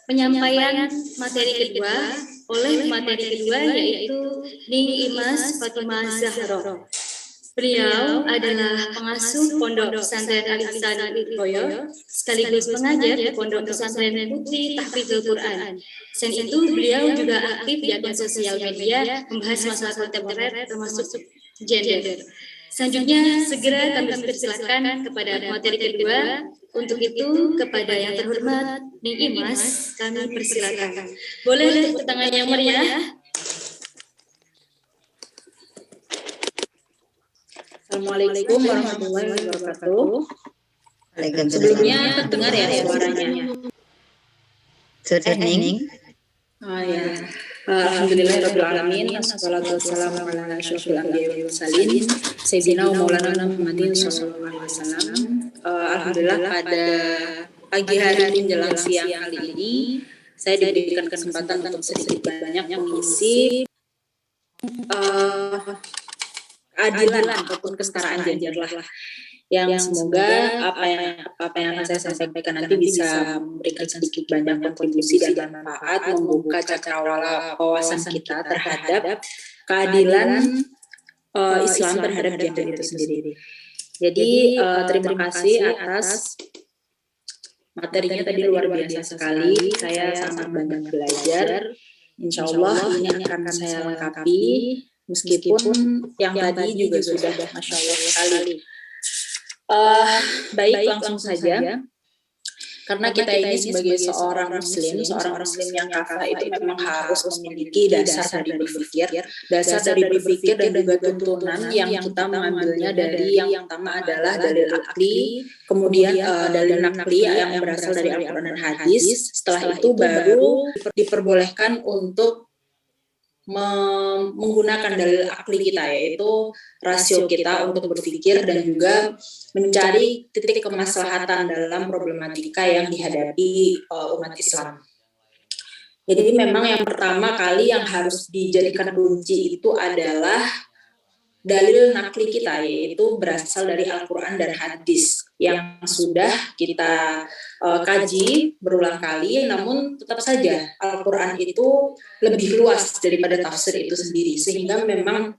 penyampaian materi kedua oleh materi kedua yaitu Ning Imas Fatimah Zahra. Beliau adalah pengasuh Pondok Pesantren Al-Ihsan Lirboyo sekaligus pengajar di Pondok Pesantren Putri Tahfidzul Quran. Selain itu, beliau juga aktif di akun sosial media membahas masalah kontemporer termasuk gender. Selanjutnya, segera kami persilakan kepada materi kedua. Untuk itu, kepada yang terhormat Ning Imas, kami persilakan. Boleh tepuk tangan yang meriah. Assalamualaikum warahmatullahi wabarakatuh. Sebelumnya terdengar ya suaranya. Sudah Ning. Ya. Alhamdulillahirabbil alamin. Wassalatu wassalamu ala asyrofil anbiya'i wal mursalin sayyidina wa maulana Muhammadin sallallahu alaihi wasallam. Alhamdulillah pada pagi hari menjelang siang kali ini saya diberikan kesempatan untuk sedikit banyak mengisi keadilan ataupun kesetaraan gender lah, yang semoga apa yang akan saya sampaikan nanti bisa memberikan sedikit banyak kontribusi dan manfaat, membuka cakrawala wawasan kita terhadap keadilan Islam terhadap gender itu sendiri. Jadi terima kasih atas materinya tadi, luar biasa sekali. Saya sangat banyak belajar. Insya Allah ini akan saya lengkapi. Meskipun yang tadi juga sudah Masya Allah sekali. Baik, langsung saja. Karena kita ini sebagai seorang muslim yang kafah itu memang harus memiliki dasar dari berpikir dan juga tuntunan yang kita mengambilnya dari yang pertama adalah dalil akli, kemudian dalil nakli yang berasal dari Al-Quran dan hadis. Setelah itu baru diperbolehkan untuk menggunakan dalil akli kita, yaitu rasio kita untuk berpikir dan juga mencari titik kemaslahatan dalam problematika yang dihadapi umat Islam. Jadi memang yang pertama kali yang harus dijadikan kunci itu adalah dalil nakli kita, yaitu berasal dari Al-Quran dan hadis yang sudah kita kaji berulang kali, namun tetap saja Al-Quran itu lebih luas daripada tafsir itu sendiri, sehingga memang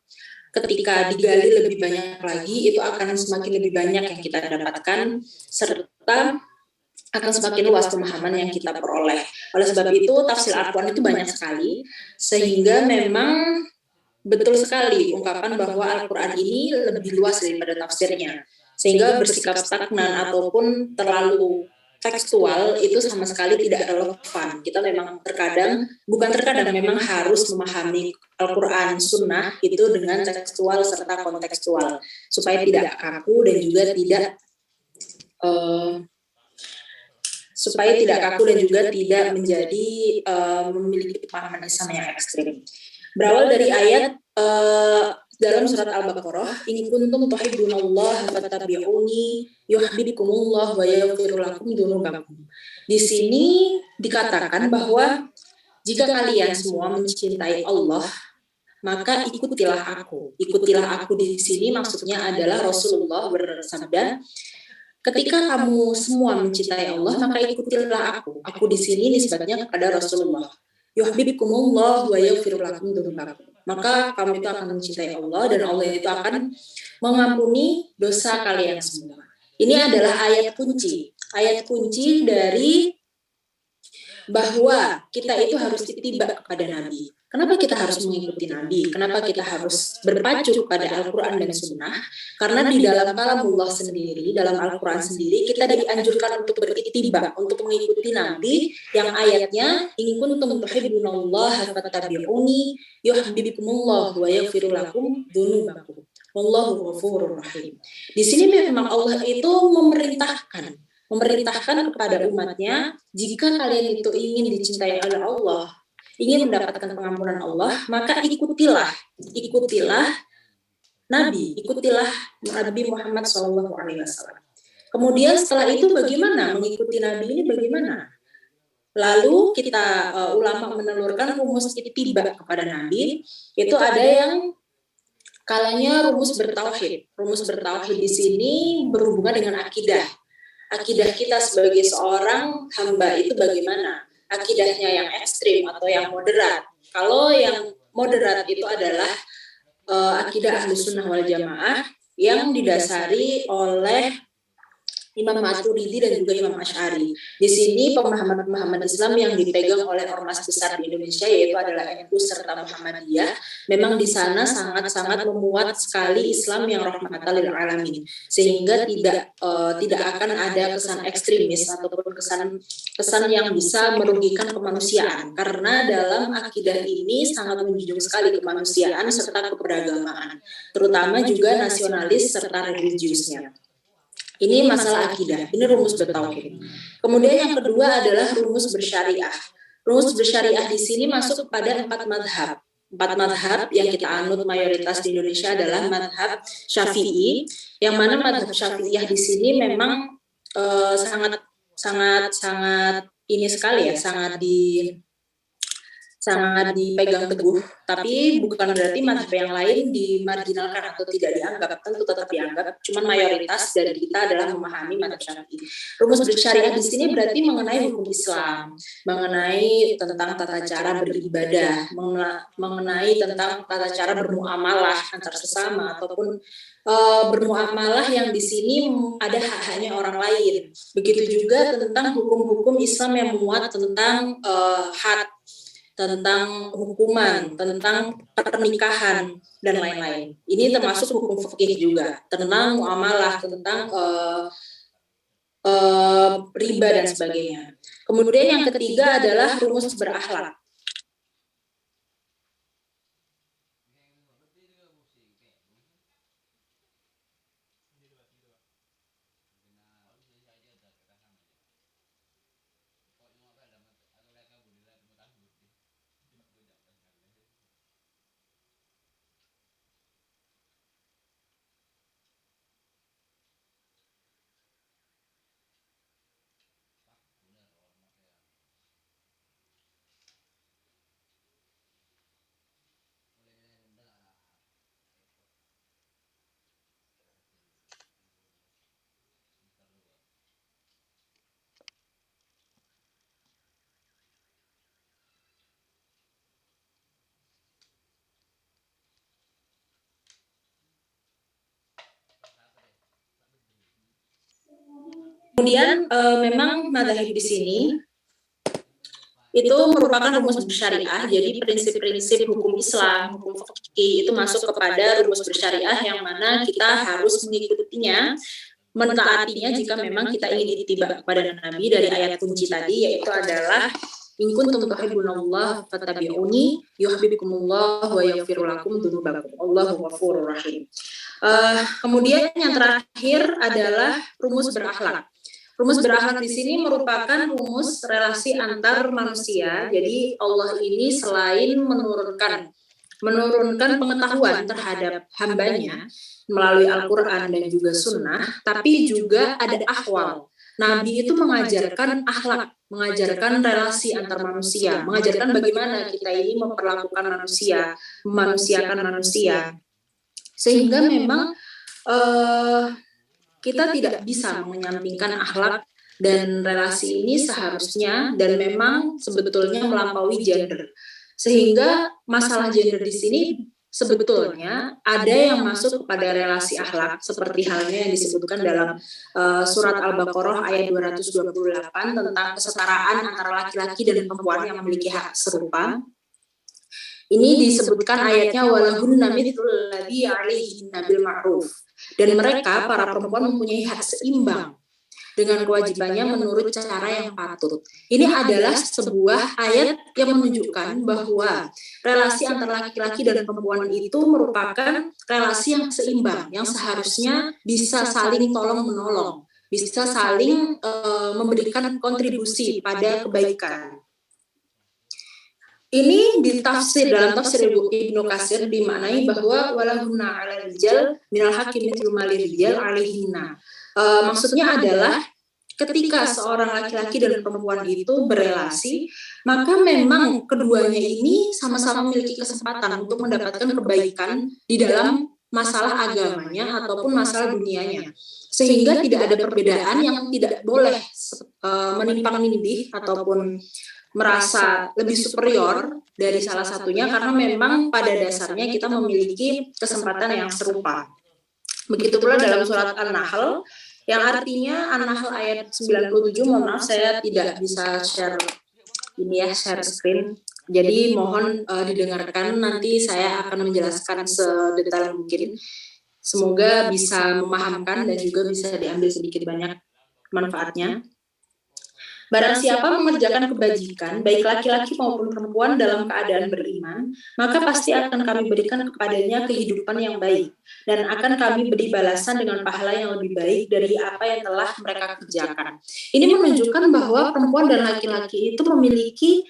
ketika digali lebih banyak lagi, itu akan semakin lebih banyak yang kita dapatkan, serta akan semakin luas pemahaman yang kita peroleh. Oleh sebab itu, tafsir Al-Quran itu banyak sekali, sehingga memang betul sekali ungkapan bahwa Al-Quran ini lebih luas daripada tafsirnya. Sehingga bersikap stagnan ataupun terlalu tekstual itu sama sekali tidak relevan. Kita memang bukan terkadang, memang harus memahami Al-Quran, Sunnah itu dengan tekstual serta kontekstual. Supaya tidak kaku dan juga tidak menjadi memiliki pemahaman Islam yang ekstrim. Berawal dari ayat dalam surat Al-Baqarah, in kuntum tuhibbunallaha fattabi'uni yuhibbukumullah wa yaghfir lakum dzunubakum. Di sini dikatakan bahwa jika kalian semua mencintai Allah, maka ikutilah aku. Ikutilah aku di sini maksudnya adalah Rasulullah bersabda, ketika kamu semua mencintai Allah, maka ikutilah aku. Aku di sini nisbatnya kepada Rasulullah. Yuhibbukumullah wa yaghfir lakum dzunubakum. Maka kamu itu akan mencintai Allah dan Allah itu akan mengampuni dosa kalian semua. Ini adalah ayat kunci dari bahwa kita itu harus ittiba kepada Nabi. Kenapa kita harus mengikuti Nabi? Kenapa kita harus berpacu pada Al-Quran dan Sunnah? Karena di dalam kalamullah sendiri, dalam Al-Quran sendiri, kita dianjurkan untuk berittiba, untuk mengikuti Nabi yang ayatnya, in kuntum tuhibbunallaha fattabi'uni yuhibbukumullah wa yaghfir lakum dzunubakum. Wallahu ghafurur rahim. Di sini memang Allah itu memerintahkan kepada umatnya, jika kalian itu ingin dicintai oleh Allah, ingin mendapatkan pengampunan Allah, maka ikutilah Nabi Muhammad SAW. Kemudian setelah itu bagaimana mengikuti Nabi ini bagaimana? Lalu kita ulama menelurkan rumus ittiba kepada Nabi, itu ada yang kalanya rumus bertauhid. Rumus bertauhid di sini berhubungan dengan akidah. Akidah kita sebagai seorang hamba itu bagaimana? Akidahnya yang ekstrim atau yang moderat. Kalau yang moderat itu adalah akidah Ahlus Sunnah wal Jamaah yang didasari oleh Imam Maturidi dan juga Imam Asy'ari. Di sini pemahaman Islam yang dipegang oleh ormas besar di Indonesia yaitu adalah NU serta Muhammadiyah. Memang di sana sangat-sangat memuat sekali Islam yang rahmatan lil alamin, sehingga tidak akan ada kesan ekstremis ataupun kesan yang bisa merugikan kemanusiaan. Karena dalam akidah ini sangat menjunjung sekali kemanusiaan serta keberagamaan, terutama juga nasionalis serta religiusnya. Ini masalah akidah, ini rumus bertauhid. Kemudian yang kedua adalah rumus bersyariah. Rumus bersyariah di sini masuk pada 4 madhab. 4 madhab yang kita anut mayoritas di Indonesia adalah madhab Syafi'i, yang mana madhab Syafi'iyah di sini memang sangat ini sekali ya, sangat dipegang teguh, tapi bukan berarti madhab yang lain dimarginalkan atau tidak dianggap, tentu tetap dianggap, cuman mayoritas dari kita adalah memahami madhab Syafi'i. Rumus bersyariah di sini berarti mengenai hukum Islam, mengenai tentang tata cara beribadah, mengenai tentang tata cara bermuamalah antar sesama ataupun bermuamalah yang di sini ada hak-haknya orang lain. Begitu juga tentang hukum-hukum Islam yang memuat tentang had, tentang hukuman, tentang pernikahan, dan lain-lain. Ini termasuk hukum fikih juga, tentang muamalah, tentang riba dan sebagainya. Kemudian yang ketiga adalah rumus berakhlak. Kemudian memang madzhab di sini itu merupakan rumus bersyariah, jadi prinsip-prinsip hukum Islam, hukum fikih itu masuk kepada rumus bersyariah yang mana kita harus mengikutinya, mentaatinya jika memang kita ingin ittiba kepada Nabi dari ayat kunci tadi, yaitu adalah in kuntum tuhibbunallah fattabi'uni yuhibbukumullah wa yaghfir lakum dzunubakum Allahu ghafurur rahim. Kemudian yang terakhir adalah rumus berakhlak. Rumus berakhlak di sini merupakan rumus relasi antar manusia. Jadi Allah ini selain menurunkan pengetahuan terhadap hambanya melalui Al-Quran dan juga Sunnah, tapi juga ada akhwal. Nabi itu mengajarkan akhlak, mengajarkan relasi antar manusia, mengajarkan bagaimana kita ini memperlakukan manusia, memanusiakan manusia. Sehingga memang kita tidak bisa menyampingkan akhlak dan relasi ini seharusnya dan memang sebetulnya melampaui gender. Sehingga masalah gender di sini sebetulnya ada yang masuk kepada relasi akhlak seperti halnya yang disebutkan dalam surat Al-Baqarah ayat 228 tentang kesetaraan antara laki-laki dan perempuan yang memiliki hak serupa. Ini disebutkan ayatnya walahunna mithlul ladzi 'alaihinna bil ma'ruf. Dan mereka, para perempuan mempunyai hak seimbang dengan kewajibannya menurut cara yang patut. Ini adalah sebuah ayat yang menunjukkan bahwa relasi antara laki-laki dan perempuan itu merupakan relasi yang seimbang, yang seharusnya bisa saling tolong-menolong, bisa saling memberikan kontribusi pada kebaikan. Ini ditafsir dalam tafsir Ibnu Katsir dimaknai bahwa walahunna 'alal rijal minal haqqi mithlu mali rijal 'alaihinna. Maksudnya adalah ketika seorang laki-laki dan perempuan itu berelasi, maka memang keduanya ini sama-sama memiliki kesempatan untuk mendapatkan kebaikan di dalam masalah agamanya ataupun masalah dunianya. Sehingga tidak ada perbedaan yang tidak boleh menimpang-nindih ataupun merasa lebih superior dari salah satunya karena memang pada dasarnya kita memiliki kesempatan yang serupa. Begitu pula dalam surat An-Nahl yang artinya An-Nahl ayat 97, mohon maaf saya tidak bisa share screen. Jadi mohon didengarkan, nanti saya akan menjelaskan sedetail mungkin. Semoga bisa memahamkan dan juga bisa diambil sedikit banyak manfaatnya. Barang siapa mengerjakan kebajikan, baik laki-laki maupun perempuan dalam keadaan beriman, maka pasti akan kami berikan kepadanya kehidupan yang baik, dan akan kami beri balasan dengan pahala yang lebih baik dari apa yang telah mereka kerjakan. Ini menunjukkan bahwa perempuan dan laki-laki itu memiliki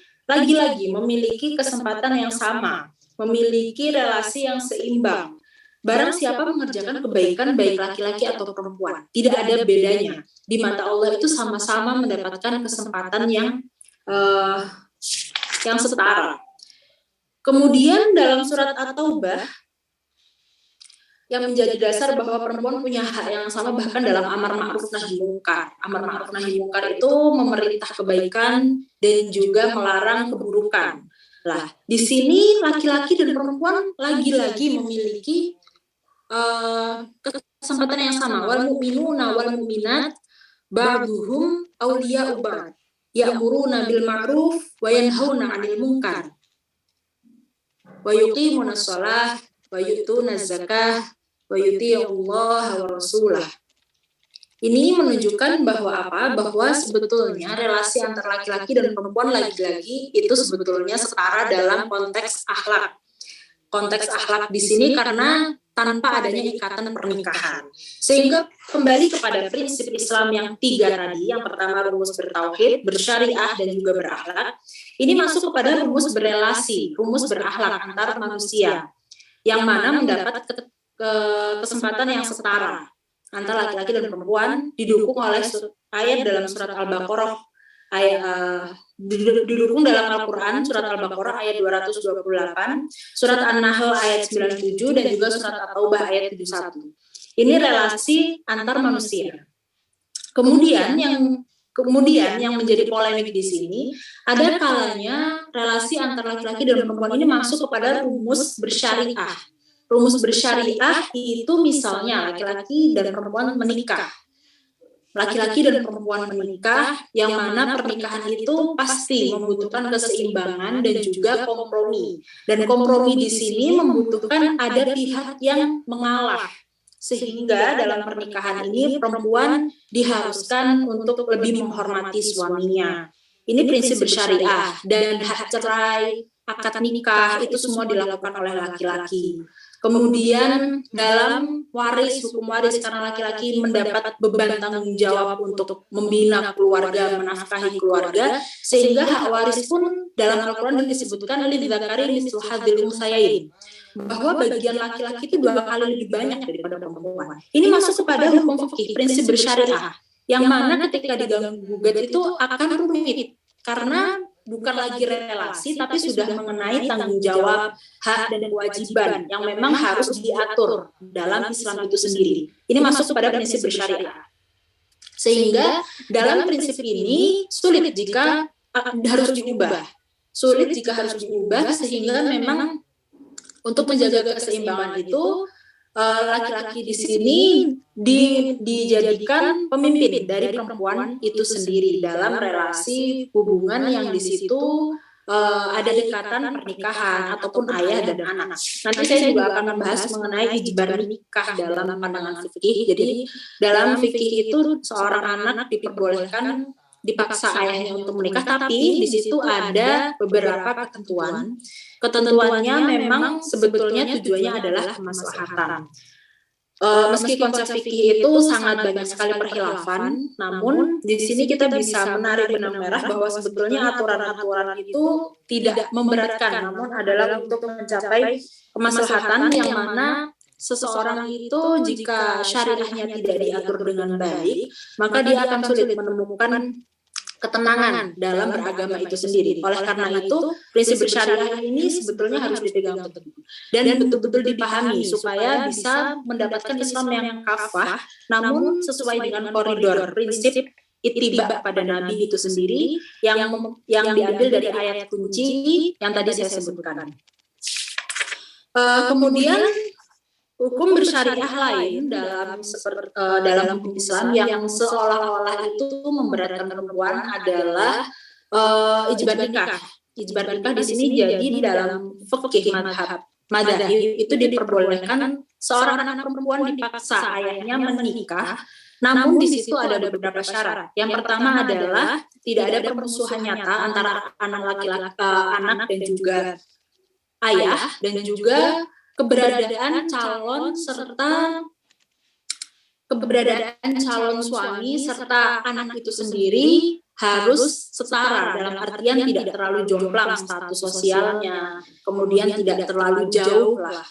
kesempatan yang sama, memiliki relasi yang seimbang. Barang siapa mengerjakan kebaikan baik laki-laki atau perempuan, tidak ada bedanya. Di mata Allah itu sama-sama mendapatkan kesempatan yang setara. Kemudian dalam surat At-Taubah yang menjadi dasar bahwa perempuan punya hak yang sama bahkan dalam amar ma'ruf nahi mungkar. Amar ma'ruf nahi mungkar itu memerintah kebaikan dan juga melarang keburukan. Lah, di sini laki-laki dan perempuan lagi-lagi memiliki kesempatan yang sama. Wal mu'minuna wal mu'minat ba'duhum awliya'u ba'd ya'muruna bil ma'ruf wa yanhauna 'anil munkar wa yuqimunas shalah wa yu'tunaz zakah wa yuti'ullaha wa rasulah. Ini menunjukkan bahwa bahwa sebetulnya relasi antara laki-laki dan perempuan lagi-lagi itu sebetulnya setara dalam konteks akhlak. Konteks akhlak di sini karena tanpa adanya ikatan pernikahan. Sehingga kembali kepada prinsip Islam yang 3 tadi, yang pertama rumus bertauhid, bersyariah, dan juga berakhlak. Ini masuk kepada rumus berelasi, rumus berakhlak antar manusia, yang mana mendapat kesempatan yang setara antara laki-laki dan perempuan, didukung oleh ayat dalam surat Al-Baqarah, didukung dalam Al-Quran, surat Al-Baqarah ayat 228, surat An-Nahl ayat 97, dan juga surat At-Taubah ayat 71. Ini relasi antar manusia. Kemudian yang menjadi polemik di sini, ada kalanya relasi antara laki-laki dan perempuan ini masuk kepada rumus bersyariah. Rumus bersyariah itu misalnya laki-laki dan perempuan menikah. laki-laki dan perempuan menikah, yang mana pernikahan itu pasti membutuhkan keseimbangan dan juga kompromi. Dan kompromi di sini membutuhkan ada pihak yang mengalah. Sehingga dalam pernikahan ini perempuan diharuskan untuk lebih menghormati suaminya. Ini prinsip bersyariah, dan hak cerai, akad nikah itu semua dilakukan oleh laki-laki. Kemudian dalam hukum waris karena laki-laki mendapat beban tanggung jawab untuk membina keluarga, menafkahi keluarga, sehingga hak waris pun dalam Al-Quran disebutkan lidzakari mithlu hadzil unthayain, bahwa bagian laki-laki itu 2 kali lebih banyak daripada perempuan. Ini masuk kepada hukum fikih, prinsip bersyariah, yang mana ketika diganggu gugat itu akan rumit, karena bukan lagi relasi, tapi sudah mengenai tanggung jawab, hak, dan kewajiban yang memang harus diatur dalam Islam itu sendiri. Ini masuk kepada prinsip bersyariah. Sehingga dalam prinsip ini sulit jika harus diubah. Sulit jika harus diubah, sehingga memang untuk menjaga keseimbangan itu, laki-laki di sini dijadikan pemimpin dari perempuan itu sendiri dalam relasi hubungan yang di situ ada dekatan pernikahan ataupun ayah dan anak. Nanti saya juga akan membahas mengenai ijbar nikah dalam pandangan fikih. Jadi dalam fikih itu seorang anak diperbolehkan dipaksa ayahnya untuk menikah, tapi di situ ada beberapa ketentuan. Ketentuannya memang sebetulnya tujuannya adalah kemaslahatan. Meski konsep fikih itu sangat banyak sekali perkhilafan, namun di sini kita bisa menarik benang merah bahwa sebetulnya aturan-aturan itu tidak memberatkan, namun adalah untuk mencapai kemaslahatan yang mana seseorang itu jika syariahnya tidak diatur dengan baik, maka dia akan sulit menemukan ketenangan dalam beragama itu sendiri. Oleh karena itu, prinsip bersyariah ini sebetulnya harus dipegang teguh dan betul-betul dipahami supaya bisa mendapatkan Islam yang kafah, namun sesuai dengan koridor prinsip ittiba pada Nabi itu sendiri yang diambil dari ayat kunci yang tadi saya sebutkan. Kemudian hukum bersyariah lain dalam hukum Islam yang seolah-olah itu memberatkan perempuan adalah ijbar nikah. Ijbar nikah di sini jadi dalam fikih madzhab itu diperbolehkan seorang anak perempuan dipaksa ayahnya menikah, namun di situ ada beberapa syarat. Yang pertama adalah tidak ada permusuhan nyata antara anak dan juga ayah, dan juga keberadaan calon suami serta anak itu sendiri harus setara, dalam artian tidak terlalu jomplang status sosialnya, kemudian tidak terlalu jauh lah.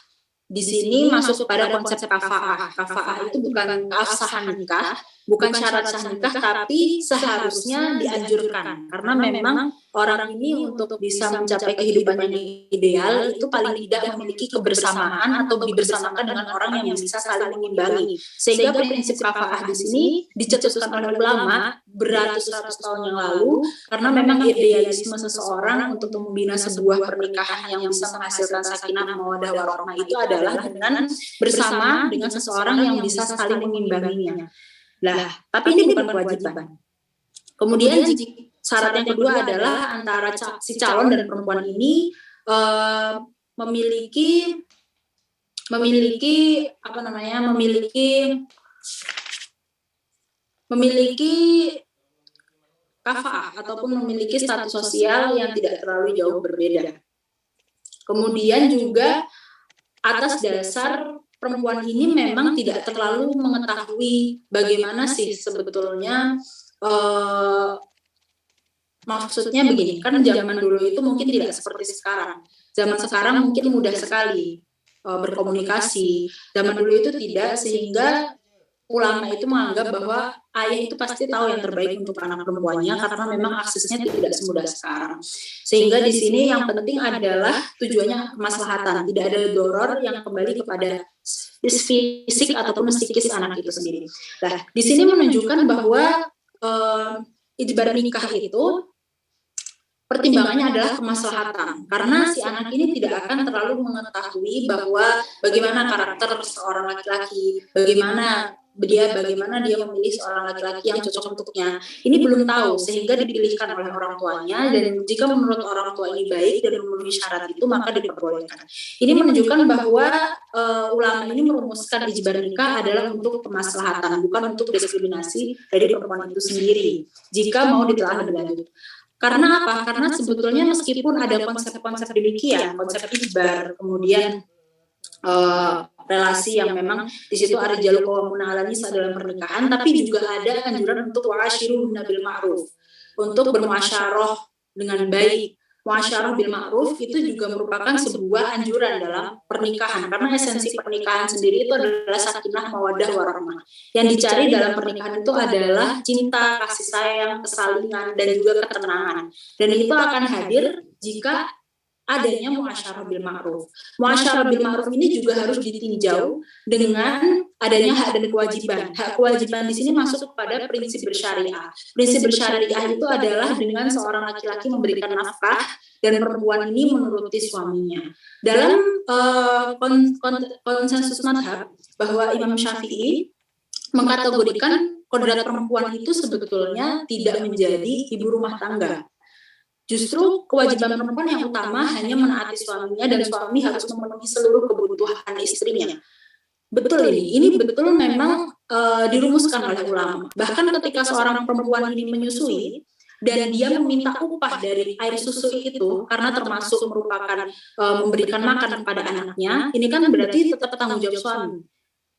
Di sini masuk pada konsep kafaah. Kafaah itu bukan keabsahan nikah, bukan syarat sah nikah, tapi seharusnya dianjurkan. Karena memang orang ini untuk bisa mencapai kehidupan yang ideal itu paling tidak memiliki kebersamaan atau dibersamakan dengan orang yang bisa saling mengimbangi. Sehingga prinsip kafaah di sini dicetuskan oleh ulama beratus-ratus tahun yang lalu, karena memang idealisme seseorang untuk membina sebuah pernikahan yang bisa menghasilkan sakinah mawaddah warahmah itu adalah dengan bersama dengan seseorang yang bisa saling mengimbanginya. Lah, tapi ini bukan kewajiban. Kemudian syarat yang kedua adalah antara si calon dan perempuan ini memiliki kafaah ataupun memiliki status sosial yang tidak terlalu jauh berbeda. Kemudian juga atas dasar perempuan ini memang tidak terlalu mengetahui bagaimana sih sebetulnya, maksudnya begini, kan zaman dulu itu mungkin tidak seperti sekarang. Zaman sekarang mungkin mudah sekali berkomunikasi. Zaman dulu itu tidak, sehingga ulama itu menganggap bahwa ayah itu pasti tahu yang terbaik untuk anak perempuannya, karena memang aksesnya tidak semudah sekarang. Sehingga di sini yang penting adalah tujuannya kemaslahatan, tidak ada doror yang kembali kepada fisik ataupun psikis anak itu sendiri. Nah, di sini menunjukkan bahwa ijbar nikah itu pertimbangannya adalah kemaslahatan, karena si anak ini tidak akan terlalu mengetahui bahwa bagaimana karakter seorang laki-laki, bagaimana bagaimana dia memilih seorang laki-laki yang cocok untuknya. Ini belum tahu, sehingga dipilihkan oleh orang tuanya, dan jika menurut orang tua ini baik dan memenuhi syarat itu, maka diperbolehkan. Ini menunjukkan bahwa ulama ini merumuskan ijbar nikah adalah untuk kemaslahatan, bukan untuk diskriminasi dari perempuan itu sendiri, jika mau ditelaah lebih lanjut. Karena apa? Karena sebetulnya meskipun ada konsep-konsep demikian, konsep ijbar, kemudian relasi yang memang di situ ada jalur qawwamuna 'alan nisa dalam pernikahan, tapi juga ada anjuran untuk wa'ashiruhunna bil ma'ruf, untuk bermuasyarah dengan baik. Muasyarah bil ma'ruf itu juga merupakan sebuah anjuran dalam pernikahan, karena esensi pernikahan sendiri itu adalah sakinah, mawaddah, warahmah. Yang dicari dalam pernikahan itu adalah cinta, kasih sayang, kesalingan, dan juga ketenangan. Dan itu akan hadir jika adanya muasyarah bil ma'ruf. Muasyarah bil ma'ruf ini juga harus ditinjau dengan adanya hak dan kewajiban. Hak kewajiban di sini masuk kepada prinsip bersyariah. Prinsip bersyariah itu adalah dengan seorang laki-laki memberikan nafkah dan perempuan ini menuruti suaminya. Dalam konsensus mazhab bahwa Imam Syafi'i mengkategorikan kodrat perempuan itu sebetulnya tidak menjadi ibu rumah tangga. Justru kewajiban perempuan yang utama hanya menaati suaminya, dan suami harus memenuhi seluruh kebutuhan istrinya. Betul ini betul memang dirumuskan oleh ulama. Bahkan ketika seorang perempuan ini menyusui dan dia meminta upah dari air susu itu, karena termasuk merupakan memberikan makan kepada anaknya, ini kan berarti tetap tanggung jawab suami.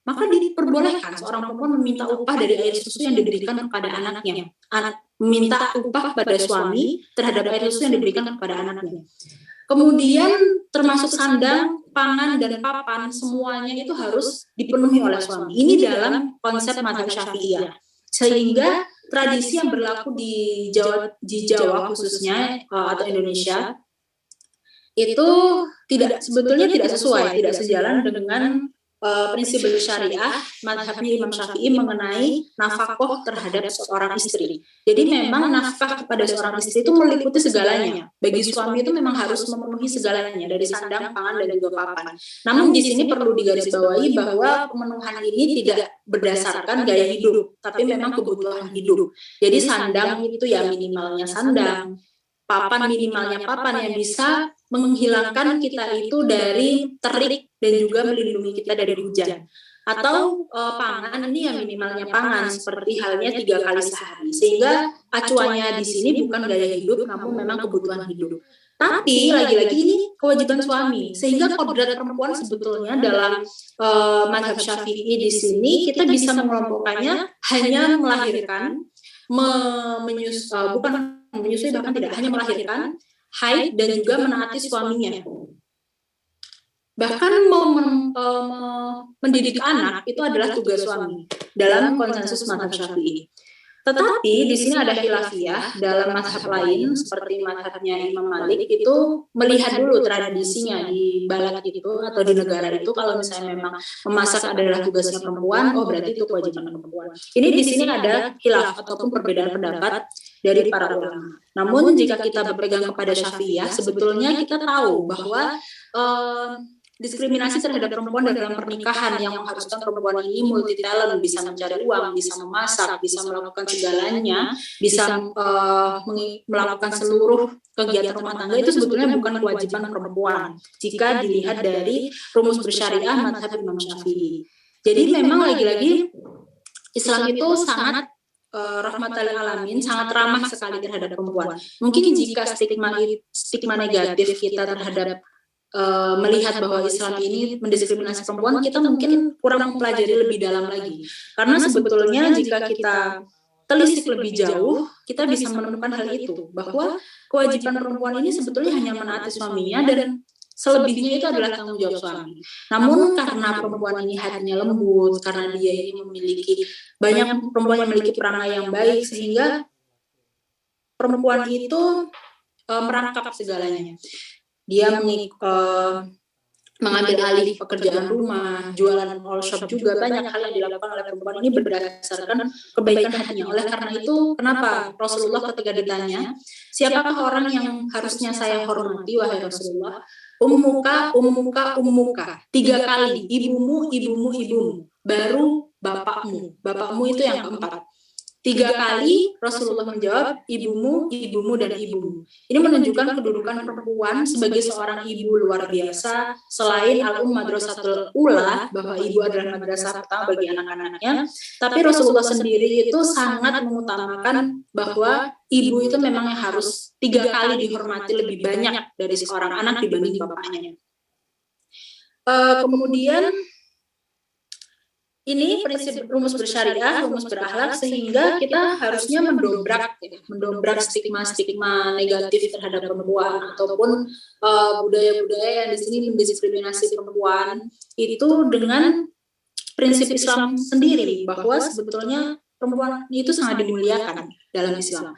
Maka diperbolehkan seorang perempuan meminta upah dari air susu yang diberikan kepada anaknya. Meminta upah pada suami terhadap air susu yang diberikan kepada anaknya. Kemudian termasuk sandang, pangan, dan papan, semuanya itu harus dipenuhi oleh suami. Ini dalam konsep mazhab Syafi'iyah. Sehingga tradisi yang berlaku di Jawa khususnya atau Indonesia itu sebetulnya tidak sesuai, tidak sejalan dengan prinsip bersyariah mazhabnya Imam Syafi'i mengenai nafkah terhadap seorang istri. Jadi memang nafkah kepada seorang istri itu meliputi segalanya. Bagi suami itu memang harus memenuhi segalanya, dari sandang, pangan, dan juga papan. Namun di sini perlu digarisbawahi bahwa pemenuhan ini tidak berdasarkan gaya hidup, tapi memang kebutuhan hidup. Jadi sandang itu ya minimalnya sandang, papan minimalnya papan yang bisa menghilangkan kita itu dari terik dan juga melindungi kita dari hujan. Atau pangan ini yang minimalnya pangan, seperti halnya 3 kali sehari. Sehingga acuannya di sini bukan gaya hidup, namun memang kebutuhan hidup. Tapi lagi-lagi ini kewajiban suami, sehingga kodrat perempuan sebetulnya dalam mazhab Syafi'i di sini kita bisa mengelompokkannya hanya melahirkan, bukan menyusui, bahkan tidak, hanya melahirkan, haid, dan juga menaati suaminya. Bahkan mendidik anak itu adalah tugas suami dalam konsensus mazhab Syafi'i. Tetapi di sini ada khilafiyah dalam mazhab lain, seperti mazhabnya Imam Malik itu melihat dulu tradisinya di balad itu atau di negara itu, kalau misalnya memang memasak adalah tugasnya perempuan, oh berarti itu kewajiban perempuan. Ini di sini ada khilaf ataupun perbedaan pendapat dari para ulama. Namun jika kita berpegang kepada Syafi'iyah, sebetulnya kita tahu bahwa diskriminasi terhadap perempuan dalam pernikahan yang mengharuskan perempuan ini multi talent, bisa mencari uang, bisa memasak, bisa melakukan segalanya, bisa melakukan seluruh kegiatan rumah tangga, itu sebetulnya bukan kewajiban perempuan jika dilihat dari rumus bersyariah mazhab Imam Syafi'i. Jadi memang lagi-lagi Islam itu sangat rahmatal alamin, sangat ramah sekali terhadap perempuan. Mungkin jika stigma negatif kita terhadap melihat bahwa Islam ini mendiskriminasi perempuan, kita mungkin kurang mempelajari lebih dalam lagi. Karena sebetulnya jika kita telisik lebih jauh, kita bisa menemukan hal itu, bahwa kewajiban perempuan ini sebetulnya hanya menaati suaminya, dan selebihnya itu adalah tanggung jawab suami. Namun karena perempuan ini hatinya lembut, karena dia ini memiliki banyak perempuan yang memiliki perangai yang baik, sehingga perempuan itu merangkap segalanya. Dia mengambil alih pekerjaan rumah, jualan all shop, juga banyak hal yang dilakukan oleh perempuan ini berdasarkan kebaikan hatinya. Oleh karena itu, kenapa Rasulullah ketika ditanya, siapakah orang yang harusnya saya hormati, wahai Rasulullah? Ummuka, ummuka, ummuka. 3 kali, ibumu, ibumu, ibumu. Baru bapakmu. Bapakmu itu yang keempat. 3 kali Rasulullah menjawab ibumu, ibumu, dan ibumu. Ini menunjukkan kedudukan perempuan sebagai seorang ibu luar biasa. Selain madrasatul ula, bahwa ibu adalah madrasah pertama bagi anak-anaknya, tapi Rasulullah sendiri itu sangat mengutamakan bahwa ibu itu memang yang harus 3 kali dihormati lebih banyak dari seorang anak dibanding bapaknya. Kemudian ini prinsip rumus bersyariah, rumus berakhlak, sehingga kita harusnya mendobrak stigma-stigma negatif terhadap perempuan ataupun budaya-budaya yang di sini mendiskriminasi perempuan itu dengan prinsip Islam sendiri, bahwa sebetulnya perempuan itu sangat dimuliakan dalam Islam.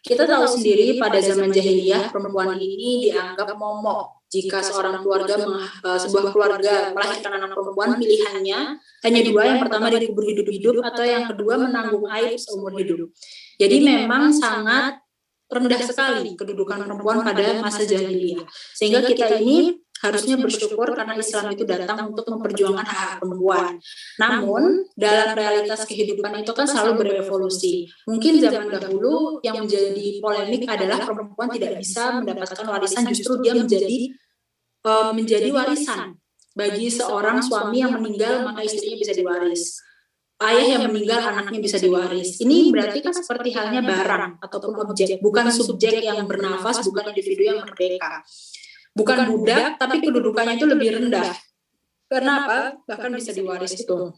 Kita tahu sendiri pada zaman jahiliyah perempuan ini dianggap momok. Jika seorang keluarga, sebuah keluarga melahirkan anak perempuan, pilihannya hanya 2, yang pertama dikubur hidup-hidup atau yang kedua menanggung aib seumur hidup. Jadi memang sangat rendah sekali kedudukan perempuan pada masa jahiliyah. Sehingga kita ini harusnya bersyukur karena Islam itu datang untuk memperjuangkan hak perempuan. Namun dalam realitas kehidupan itu kan selalu berevolusi. Mungkin zaman dahulu yang menjadi polemik adalah perempuan tidak bisa mendapatkan warisan, justru dia menjadi warisan bagi seorang suami yang meninggal, maka istrinya bisa diwaris. Ayah yang meninggal, anaknya bisa diwaris. Ini berarti kan seperti halnya barang ataupun objek, bukan subjek yang bernafas, bukan individu yang merdeka. Bukan budak, tapi kedudukannya itu lebih rendah. Karena apa? Bahkan bisa diwaris itu.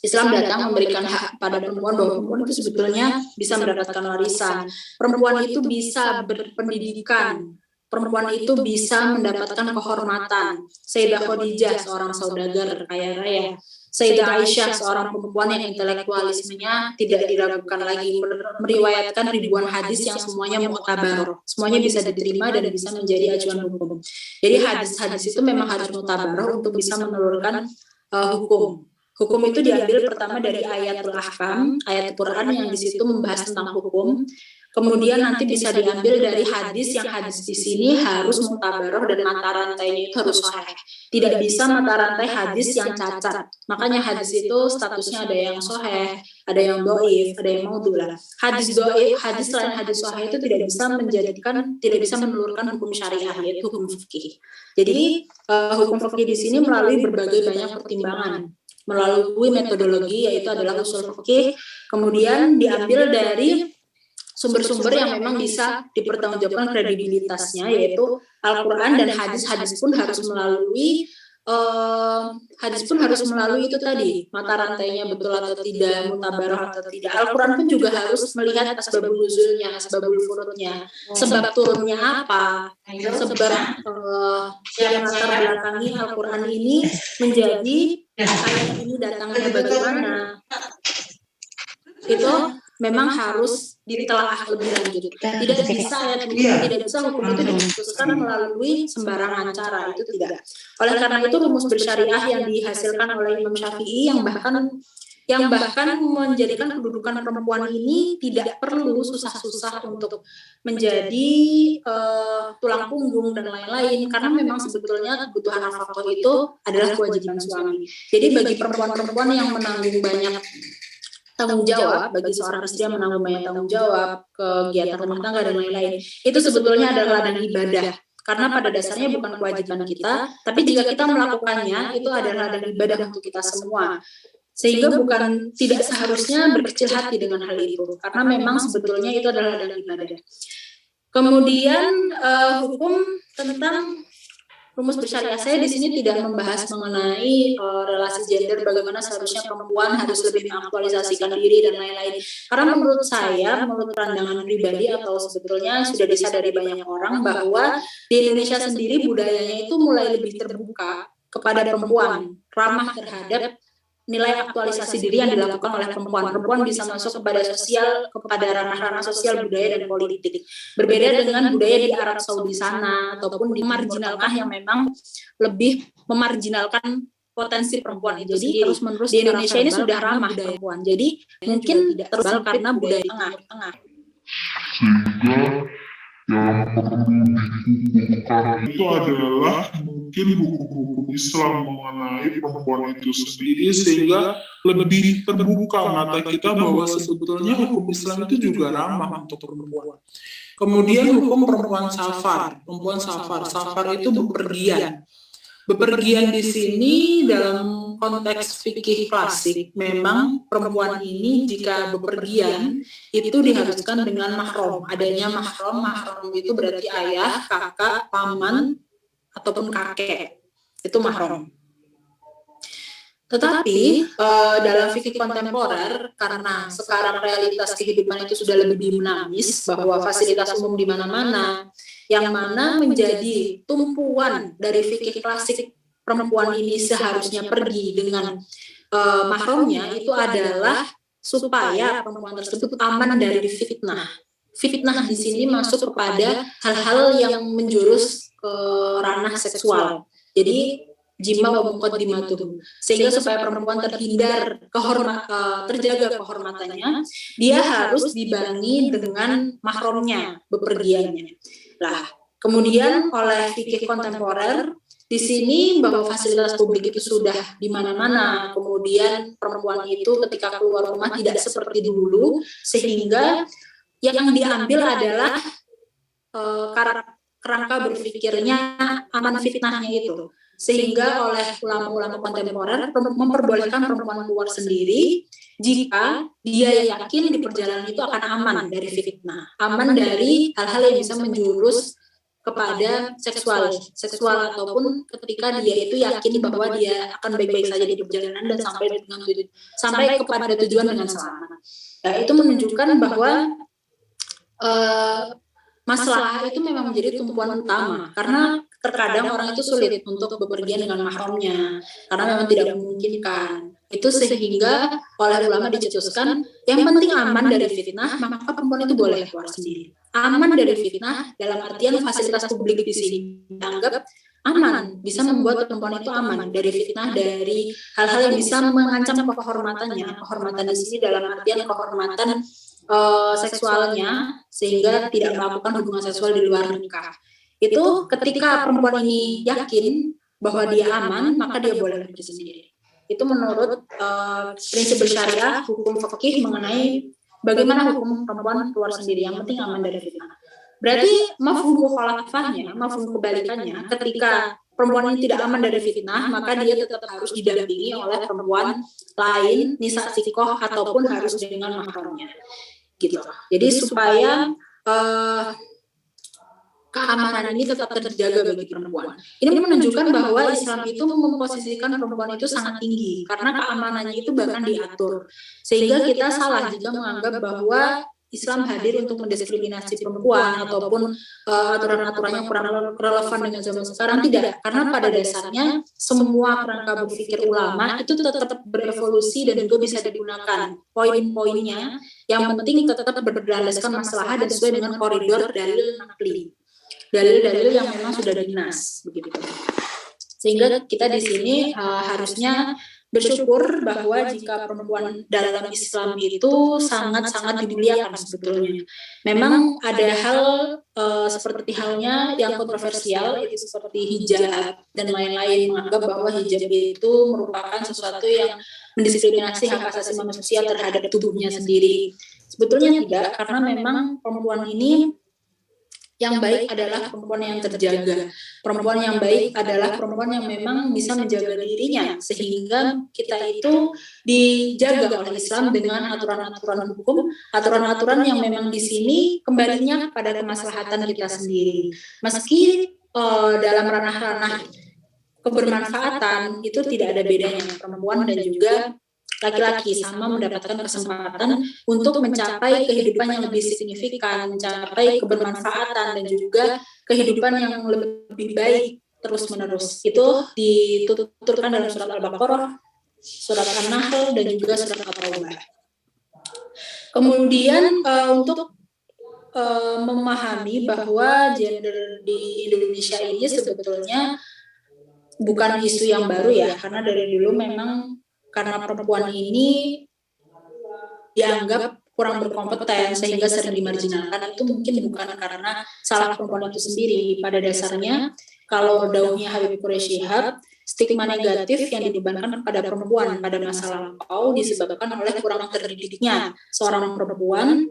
Islam datang memberikan hak pada perempuan, bahwa perempuan itu sebetulnya bisa mendapatkan warisan. Perempuan itu bisa berpendidikan. Perempuan itu bisa mendapatkan kehormatan. Sayyidah Khadijah, seorang saudagar kaya raya. Sayyidah Aisyah, seorang perempuan yang intelektualismenya tidak diragukan lagi, meriwayatkan ribuan hadis yang semuanya mu'tabar, semuanya bisa diterima dan bisa menjadi acuan hukum. Jadi hadis-hadis itu memang harus mu'tabar untuk bisa menelurkan hukum. Hukum itu diambil pertama dari ayatul ahkam, ayat Quran yang di situ membahas tentang hukum. Kemudian nanti bisa diambil dari hadis, yang hadis di sini harus mutabaroh dan mata rantainya itu harus sahih. Tidak bisa mata rantai hadis yang cacat. Makanya hadis itu statusnya ada yang sahih, ada yang dhaif, ada yang maudhu'lah. Hadis dhaif, hadis selain hadis sahih itu tidak bisa menelurkan hukum syariah, yaitu hukum fikih. Jadi hukum fikih di sini melalui berbagai banyak pertimbangan, melalui metodologi yaitu adalah usul fikih, kemudian diambil dari sumber-sumber yang memang bisa dipertanggungjawabkan kredibilitasnya, yaitu Al-Quran dan hadis pun harus melalui itu tadi, mata rantainya betul atau tidak, mutabaroh atau tidak. Al-Quran pun juga harus melihat asbabul nuzulnya, asbabul furudnya, sebab turunnya apa, sebab yang latar belakangi Al-Quran ini menjadi ayat ini datangnya bagaimana. Itu memang harus ditelaah lebih lanjut. Tidak bisa ayat ini, tidak bisa hukum itu diputuskan melalui sembarangan cara, itu tidak. Oleh karena itu rumus bersyariah yang dihasilkan oleh Imam Syafi'i yang bahkan menjadikan kedudukan perempuan ini tidak perlu susah-susah untuk menjadi tulang punggung dan lain-lain, karena memang sebetulnya kebutuhan nafkah itu adalah kewajiban suami. Jadi bagi perempuan-perempuan yang menanggung banyak tanggung jawab, bagi seorang istri yang menanggung banyak tanggung jawab, kegiatan rumah tangga dan lain-lain, itu sebetulnya adalah ladang ibadah. Karena pada dasarnya bukan kewajiban kita, tapi jika kita melakukannya, itu adalah ladang ibadah untuk kita semua. Sehingga tidak seharusnya berkecil hati dengan hal itu, karena memang sebetulnya itu adalah ladang ibadah. Kemudian hukum tentang rumus bersyariah, saya di sini tidak membahas mengenai relasi gender, bagaimana seharusnya perempuan harus lebih mengaktualisasikan diri dan lain-lain. Karena menurut saya, menurut pandangan pribadi atau sebetulnya sudah disadari banyak orang bahwa di Indonesia sendiri budayanya itu mulai lebih terbuka kepada perempuan, ramah terhadap nilai aktualisasi diri yang dilakukan oleh perempuan. Perempuan bisa masuk kepada ranah-ranah sosial, budaya dan politik. Berbeda dengan budaya di Arab Saudi sana ataupun di marginalkan yang memang lebih memarginalkan potensi perempuan itu. Jadi terus-menerus di Indonesia ini sudah ramah perempuan. Jadi mungkin tidak terbal karena budaya tengah. Sehingga itu adalah mungkin hukum-hukum Islam mengenai perempuan itu sendiri, sehingga lebih terbuka mata kita bahwa sebetulnya hukum Islam itu juga ramah untuk perempuan. Kemudian hukum perempuan safar. Perempuan safar. Safar itu bepergian. Bepergian di sini dalam konteks fikih klasik, memang perempuan ini jika bepergian itu diharuskan dengan mahram. Adanya mahram, mahram itu berarti ayah, kakak, paman, ataupun kakek. Itu mahram. Tetapi dalam fikih kontemporer, karena sekarang realitas kehidupan itu sudah lebih dinamis, bahwa fasilitas umum di mana-mana, yang mana menjadi tumpuan dari fikih klasik perempuan ini seharusnya pergi dengan mahramnya, itu adalah supaya perempuan tersebut aman dari fitnah. Fitnah di sini masuk kepada hal-hal yang menjurus ke ranah seksual. Jadi jima wa muqaddimatuh, sehingga supaya perempuan terhindar terjaga kehormatannya, dia harus dibarengi dengan mahramnya, bepergiannya. Lah, kemudian oleh fikih kontemporer di sini bahwa fasilitas publik itu sudah di mana-mana, kemudian perempuan itu ketika keluar rumah tidak seperti dulu, sehingga yang diambil adalah kerangka berpikirnya aman fitnahnya itu. Sehingga oleh ulama-ulama kontemporer memperbolehkan perempuan keluar sendiri jika dia yakin di perjalanan itu akan aman dari fitnah, aman dari hal-hal yang bisa menjurus kepada seksual ataupun ketika dia itu yakin bahwa dia akan baik-baik saja di perjalanan dan sampai kepada tujuan dengan selamat. Nah, itu menunjukkan bahwa masalah itu memang menjadi tumpuan utama, karena terkadang orang itu sulit untuk bepergian dengan mahramnya karena memang tidak memungkinkan. Itu sehingga oleh ulama dicetuskan yang penting aman dari fitnah, maka perempuan itu boleh keluar sendiri. Aman dari fitnah dalam artian fasilitas publik di sini dianggap aman, bisa membuat perempuan itu aman dari fitnah, dari hal-hal yang bisa mengancam kehormatannya. Kehormatan di sini dalam artian kehormatan seksualnya, sehingga tidak melakukan hubungan seksual di luar nikah. Itu ketika perempuan ini yakin bahwa dia aman, maka dia boleh pergi sendiri. Itu menurut prinsip syariah, hukum fikih mengenai bagaimana hukum perempuan keluar sendiri, yang penting aman dari fitnah. Berarti mafhum mukhalafahnya, mafhum kebalikannya, ketika perempuan ini tidak aman dari fitnah, maka dia tetap harus didampingi oleh perempuan lain, nisa sikoh, ataupun harus dengan mahramnya. Gitu. Jadi supaya keamanan ini tetap terjaga bagi perempuan. Ini menunjukkan bahwa Islam itu memposisikan perempuan itu sangat tinggi, karena keamanannya itu bahkan diatur. Sehingga kita salah jika menganggap bahwa Islam hadir untuk mendiskriminasi perempuan ataupun aturan-aturannya kurang relevan dengan zaman sekarang. Tidak, karena pada dasarnya semua kerangka berpikir ulama itu tetap berevolusi dan juga bisa digunakan poin-poinnya. Yang penting tetap berdasarkan masalah dan sesuai dengan koridor dalil nakli. Dalil-dalil yang memang sudah dinas, begitu. Sehingga kita di sini harusnya bersyukur bahwa jika perempuan dalam Islam itu sangat-sangat dimuliakan sebetulnya. Memang ada hal seperti halnya yang kontroversial, itu seperti hijab dan lain-lain, menganggap bahwa hijab itu merupakan sesuatu yang mendiskriminasi hak asasi manusia terhadap tubuhnya sendiri. Sebetulnya tidak, karena memang perempuan ini yang baik adalah perempuan yang terjaga. Perempuan yang baik adalah perempuan yang memang bisa menjaga dirinya, sehingga kita itu dijaga oleh Islam dengan aturan-aturan hukum, aturan-aturan yang memang di sini kembalinya pada kemaslahatan kita sendiri. Meski dalam ranah-ranah kebermanfaatan itu tidak ada bedanya, perempuan dan juga laki-laki sama mendapatkan kesempatan untuk mencapai kehidupan yang lebih signifikan, mencapai kebermanfaatan dan juga kehidupan yang lebih baik terus-menerus. Itu dituturkan dalam surat Al-Baqarah, surat An-Nahl dan juga surat At-Taubah. Kemudian untuk memahami bahwa gender di Indonesia ini sebetulnya bukan isu yang baru ya, karena dari dulu memang karena perempuan ini dianggap kurang berkompeten sehingga sering dimarginalkan, itu mungkin bukan karena salah perempuan itu sendiri. Pada dasarnya, kalau dauhnya Habib Quraish Shihab, stigma negatif yang dibebankan kepada perempuan pada masa lampau disebabkan oleh kurang terdidiknya seorang perempuan,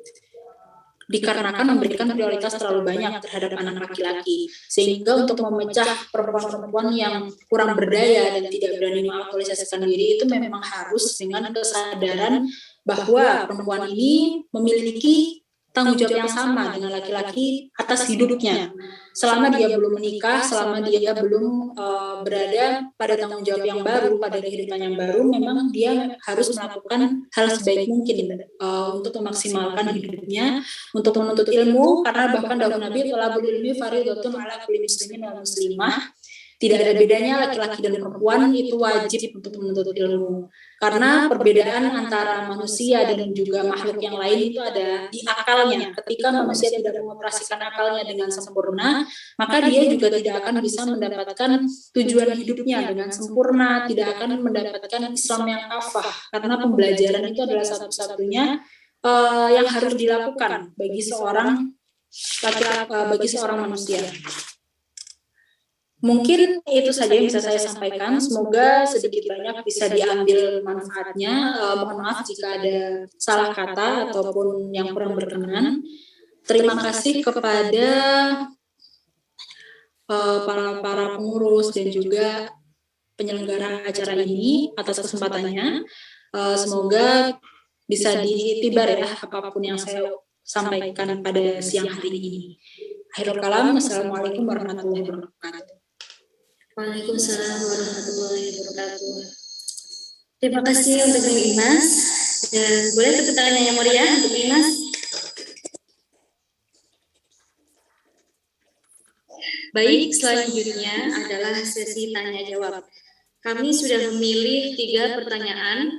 dikarenakan memberikan prioritas terlalu banyak terhadap anak laki-laki, sehingga untuk memecah perempuan-perempuan yang kurang berdaya dan tidak berani mengaktualisasikan diri itu memang harus dengan kesadaran bahwa perempuan ini memiliki tanggung jawab yang sama dengan laki-laki atas hidupnya. Selama dia belum menikah, selama dia belum berada pada tanggung jawab yang baru, pada kehidupan yang baru, memang dia harus melakukan hal sebaik mungkin untuk memaksimalkan hidupnya, untuk menuntut ilmu, karena bahkan dahulu Nabi thalabul ilmi fardhatun ala kulli muslimin wal muslimah. Tidak ada bedanya laki-laki dan perempuan itu wajib untuk menuntut ilmu. Karena perbedaan antara manusia dan juga makhluk yang lain itu ada di akalnya. Ketika manusia tidak mengoperasikan akalnya dengan sempurna, maka dia juga tidak akan bisa mendapatkan tujuan hidupnya dengan sempurna, tidak akan mendapatkan Islam yang kafah. Karena pembelajaran itu adalah satu-satunya yang harus dilakukan bagi seorang laki-laki, bagi seorang manusia. Mungkin itu saja yang bisa saya sampaikan. Semoga sedikit banyak bisa diambil manfaatnya. Mohon maaf jika ada salah kata ataupun yang kurang berkenan. Terima kasih kepada para pengurus dan juga penyelenggara acara ini atas kesempatannya. Semoga bisa diitibar ya apapun yang saya sampaikan pada siang hari ini. Akhirul kalam, Assalamualaikum warahmatullahi wabarakatuh. Waalaikumsalam warahmatullahi wabarakatuh. Terima kasih untuk Ibu Imas. Dan boleh tepuk tangan yang mulia untuk Imas. Baik, selanjutnya adalah sesi tanya jawab. Kami sudah memilih 3 pertanyaan.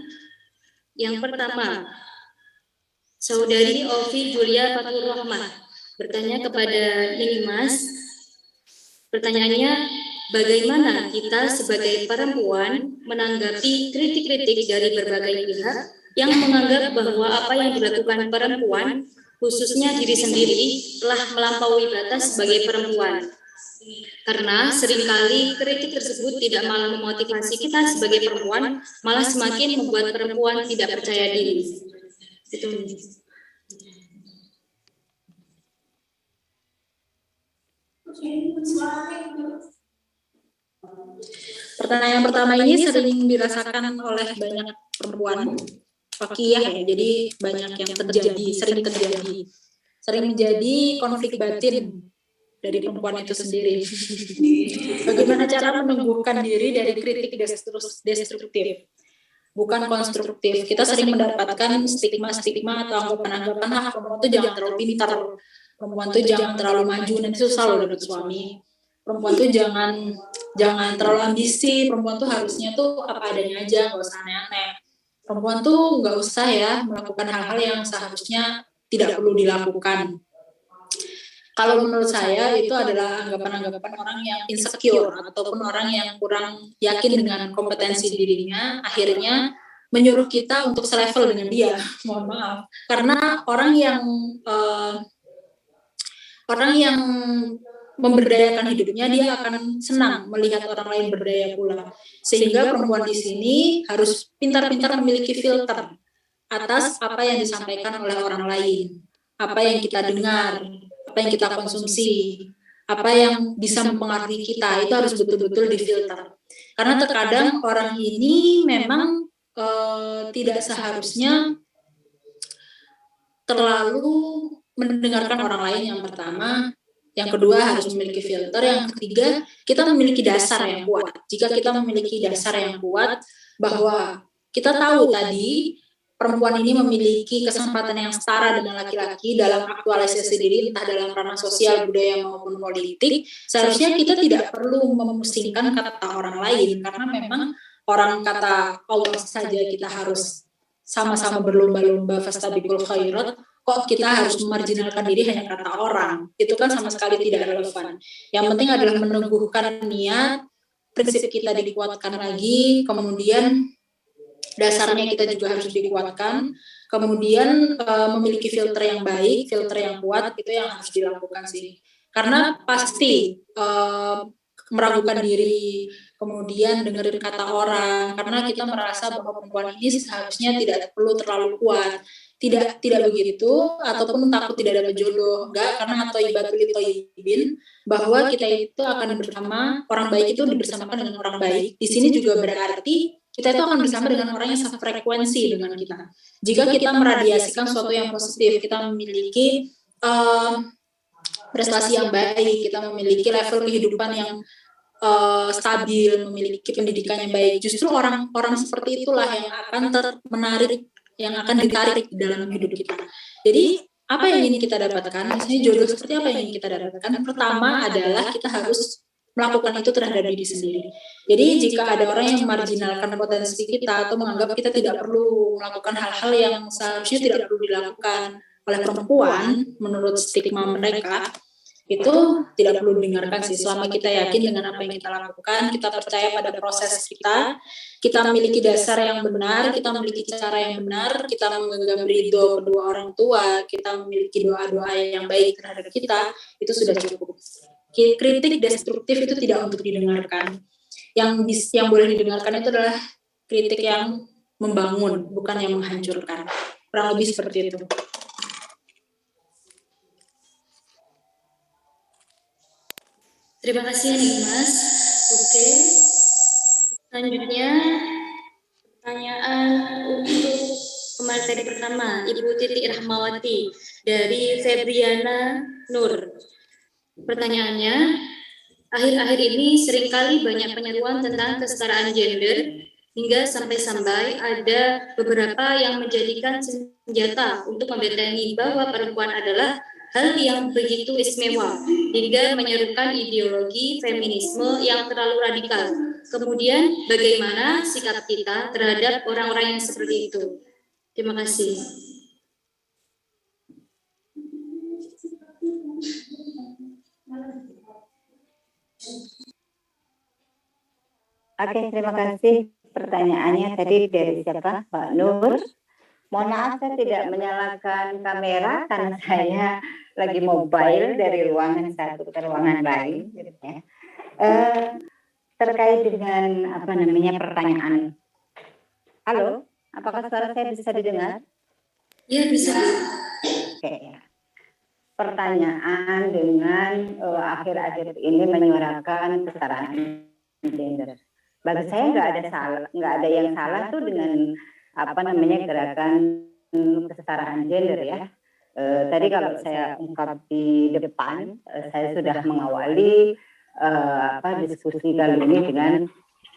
Yang pertama, Saudari Ovi Julia Fatur Rahmah bertanya kepada Imas. Pertanyaannya, bagaimana kita sebagai perempuan menanggapi kritik-kritik dari berbagai pihak yang menganggap bahwa apa yang dilakukan perempuan, khususnya diri sendiri, telah melampaui batas sebagai perempuan. Karena seringkali kritik tersebut tidak malah memotivasi kita sebagai perempuan, malah semakin membuat perempuan tidak percaya diri. Itu. Pertanyaan pertama ini sering dirasakan oleh banyak perempuan fakiyah ya, jadi banyak yang terjadi, sering menjadi konflik batin dari perempuan itu sendiri. Bagaimana cara menumbuhkan diri dari kritik destruktif, bukan konstruktif. Kita sering mendapatkan stigma-stigma atau anggapan-anggapan, perempuan itu jangan terlalu pintar, perempuan itu jangan terlalu maju, nanti susah loh dapat suami. Perempuan tuh jangan terlalu ambisi, perempuan tuh harusnya tuh apa adanya aja, nggak usah aneh-aneh. Perempuan tuh nggak usah ya melakukan hal-hal yang seharusnya tidak perlu dilakukan. Kalau menurut saya itu adalah anggapan-anggapan orang yang insecure ataupun orang yang kurang yakin dengan kompetensi dirinya, akhirnya menyuruh kita untuk selevel dengan dia. Mohon maaf, karena orang yang memberdayakan hidupnya, dia akan senang melihat orang lain berdaya pula. Sehingga perempuan di sini harus pintar-pintar memiliki filter atas apa yang disampaikan oleh orang lain, apa yang kita dengar, apa yang kita konsumsi, apa yang bisa mempengaruhi kita, itu harus betul-betul difilter. Karena terkadang orang ini memang tidak seharusnya terlalu mendengarkan orang lain, yang pertama. Yang kedua, harus memiliki filter. Yang ketiga, kita memiliki dasar yang kuat. Jika kita memiliki dasar yang kuat, bahwa kita tahu tadi perempuan ini memiliki kesempatan yang setara dengan laki-laki dalam aktualisasi diri, entah dalam ranah sosial, budaya maupun politik, seharusnya kita tidak perlu memusingkan kata orang lain, karena memang orang kata Allah saja kita harus sama-sama berlomba-lomba fastabiqul khairat. Kok kita harus memarginalkan diri hanya kata orang? Itu kan sama sekali tidak relevan. Yang penting adalah meneguhkan niat, prinsip kita dikuatkan lagi, kemudian dasarnya kita juga harus dikuatkan. kemudian memiliki filter yang baik, filter yang kuat, itu yang harus dilakukan sih. Karena pasti meragukan diri, kemudian dengerin kata orang, karena kita merasa bahwa perempuan ini seharusnya tidak perlu terlalu kuat. Tidak begitu, ataupun takut tidak dapat jodoh, enggak, karena thayyibatul thayyibin, bahwa kita itu akan bersama, orang baik itu dibersamakan dengan orang baik. Di sini juga berarti kita itu akan bersama dengan orang yang sefrekuensi dengan kita. Jika kita meradiasikan sesuatu yang positif, kita memiliki prestasi yang baik, kita memiliki level kehidupan yang stabil, memiliki pendidikan yang baik, justru orang-orang seperti itulah yang akan menarik, yang akan ditarik dalam hidup kita. Jadi apa yang ingin kita dapatkan? Misalnya jodoh seperti apa yang ingin kita dapatkan? Pertama adalah kita harus melakukan itu terhadap diri sendiri. Jadi jika ada orang yang marginalkan potensi kita atau menganggap kita tidak perlu melakukan hal-hal yang seharusnya tidak perlu dilakukan oleh perempuan menurut stigma mereka, itu tidak perlu didengarkan sih. Selama kita yakin dengan apa yang kita lakukan, kita percaya pada proses kita memiliki dasar yang benar, kita memiliki cara yang benar, kita menggenggam ridho kedua orang tua, kita memiliki doa-doa yang baik terhadap kita, itu sudah cukup. Kritik destruktif itu tidak untuk didengarkan. Yang boleh didengarkan itu adalah kritik yang membangun, bukan yang menghancurkan. Kurang lebih seperti itu. Terima kasih Mas. Oke. Selanjutnya pertanyaan untuk pemateri pertama, Ibu Titi Rahmawati dari Febriana Nur. Pertanyaannya, akhir-akhir ini seringkali banyak penyeruan tentang kesetaraan gender hingga sampai-sampai ada beberapa yang menjadikan senjata untuk membentengi bahwa perempuan adalah hal yang begitu istimewa hingga menyerukan ideologi feminisme yang terlalu radikal. Kemudian bagaimana sikap kita terhadap orang-orang yang seperti itu? Terima kasih. Oke, terima kasih. Pertanyaannya tadi dari siapa? Mbak Nur. Mohon maaf saya tidak menyalakan kamera karena saya lagi mobile dari ruangan satu ke ruangan lain. Gitu ya. Terkait dengan pertanyaan. Halo, apakah suara saya bisa didengar? Iya, bisa. Oke. Pertanyaan dengan akhir-akhir ini menyuarakan kesetaraan gender. Bagi saya nggak ada yang salah tuh dengan gerakan kesetaraan gender ya. Tadi kalau saya ungkap di depan, saya sudah mengawali diskusi kali ini dengan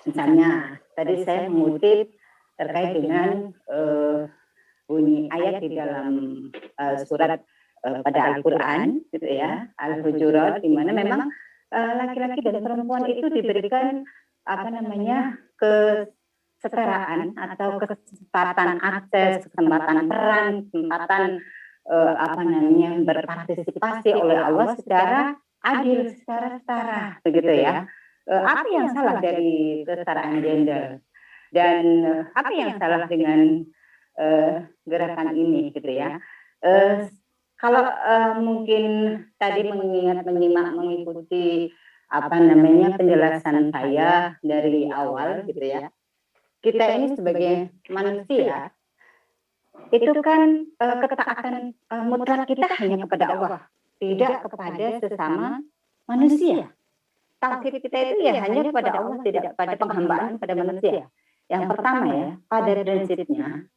misalnya tadi saya mengutip terkait dengan bunyi ayat di dalam surat pada Al-Quran, gitu ya, Al-Hujurat, di mana memang laki-laki dan perempuan itu diberikan kesetaraan atau kesempatan akses, kesempatan peran, kesempatan berpartisipasi oleh Allah secara adil, secara setara, begitu ya. Apa yang salah dari kesetaraan gender dan apa yang salah dengan gerakan ini, gitu ya. Kalau mungkin tadi mengikuti penjelasan saya dari awal, gitu ya. Kita ini sebagai manusia itu kan ketaatan mutlak kita hanya kepada Allah, tidak kepada sesama manusia. Tauhid kita itu ya hanya kepada Allah, tidak pada penghambaan pada manusia. Yang pertama ya, pada prinsipnya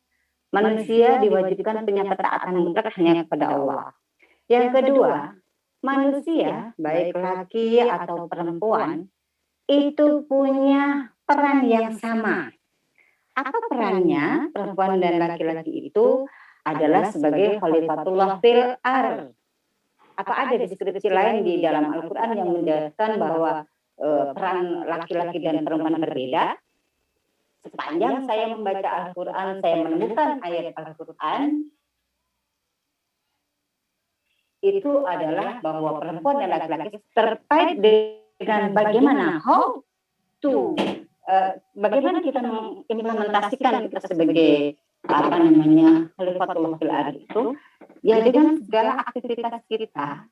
manusia diwajibkan punya ketaatan mutlak hanya kepada Allah. Yang kedua, manusia baik laki atau perempuan itu punya peran yang sama. Apa perannya? Perempuan dan laki-laki itu adalah sebagai khalifatullah fil ardh. Apa ada deskripsi lain di dalam Al-Quran yang menjelaskan bahwa peran laki-laki dan perempuan berbeda? Sepanjang saya membaca Al-Quran, saya menemukan ayat Al-Quran itu adalah bahwa perempuan dan laki-laki terkait dengan bagaimana bagaimana kita mengimplementasikan kita sebagai khalifatullah fil ardh itu ya dengan segala aktivitas kita.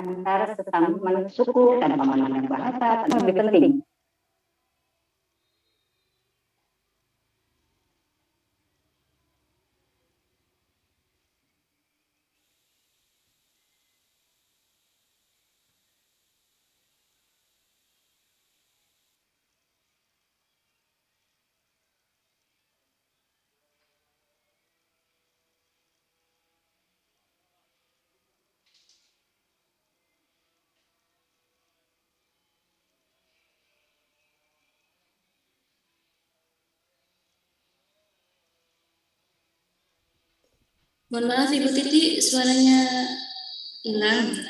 Antara sesama manusia suku tanpa memandang bahasa lebih penting. Mohon maaf Ibu Titi, suaranya hilang.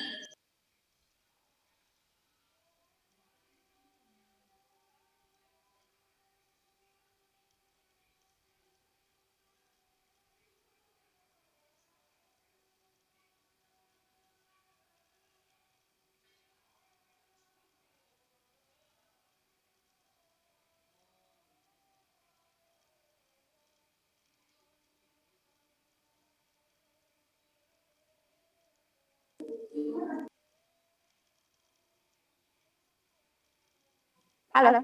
Halo.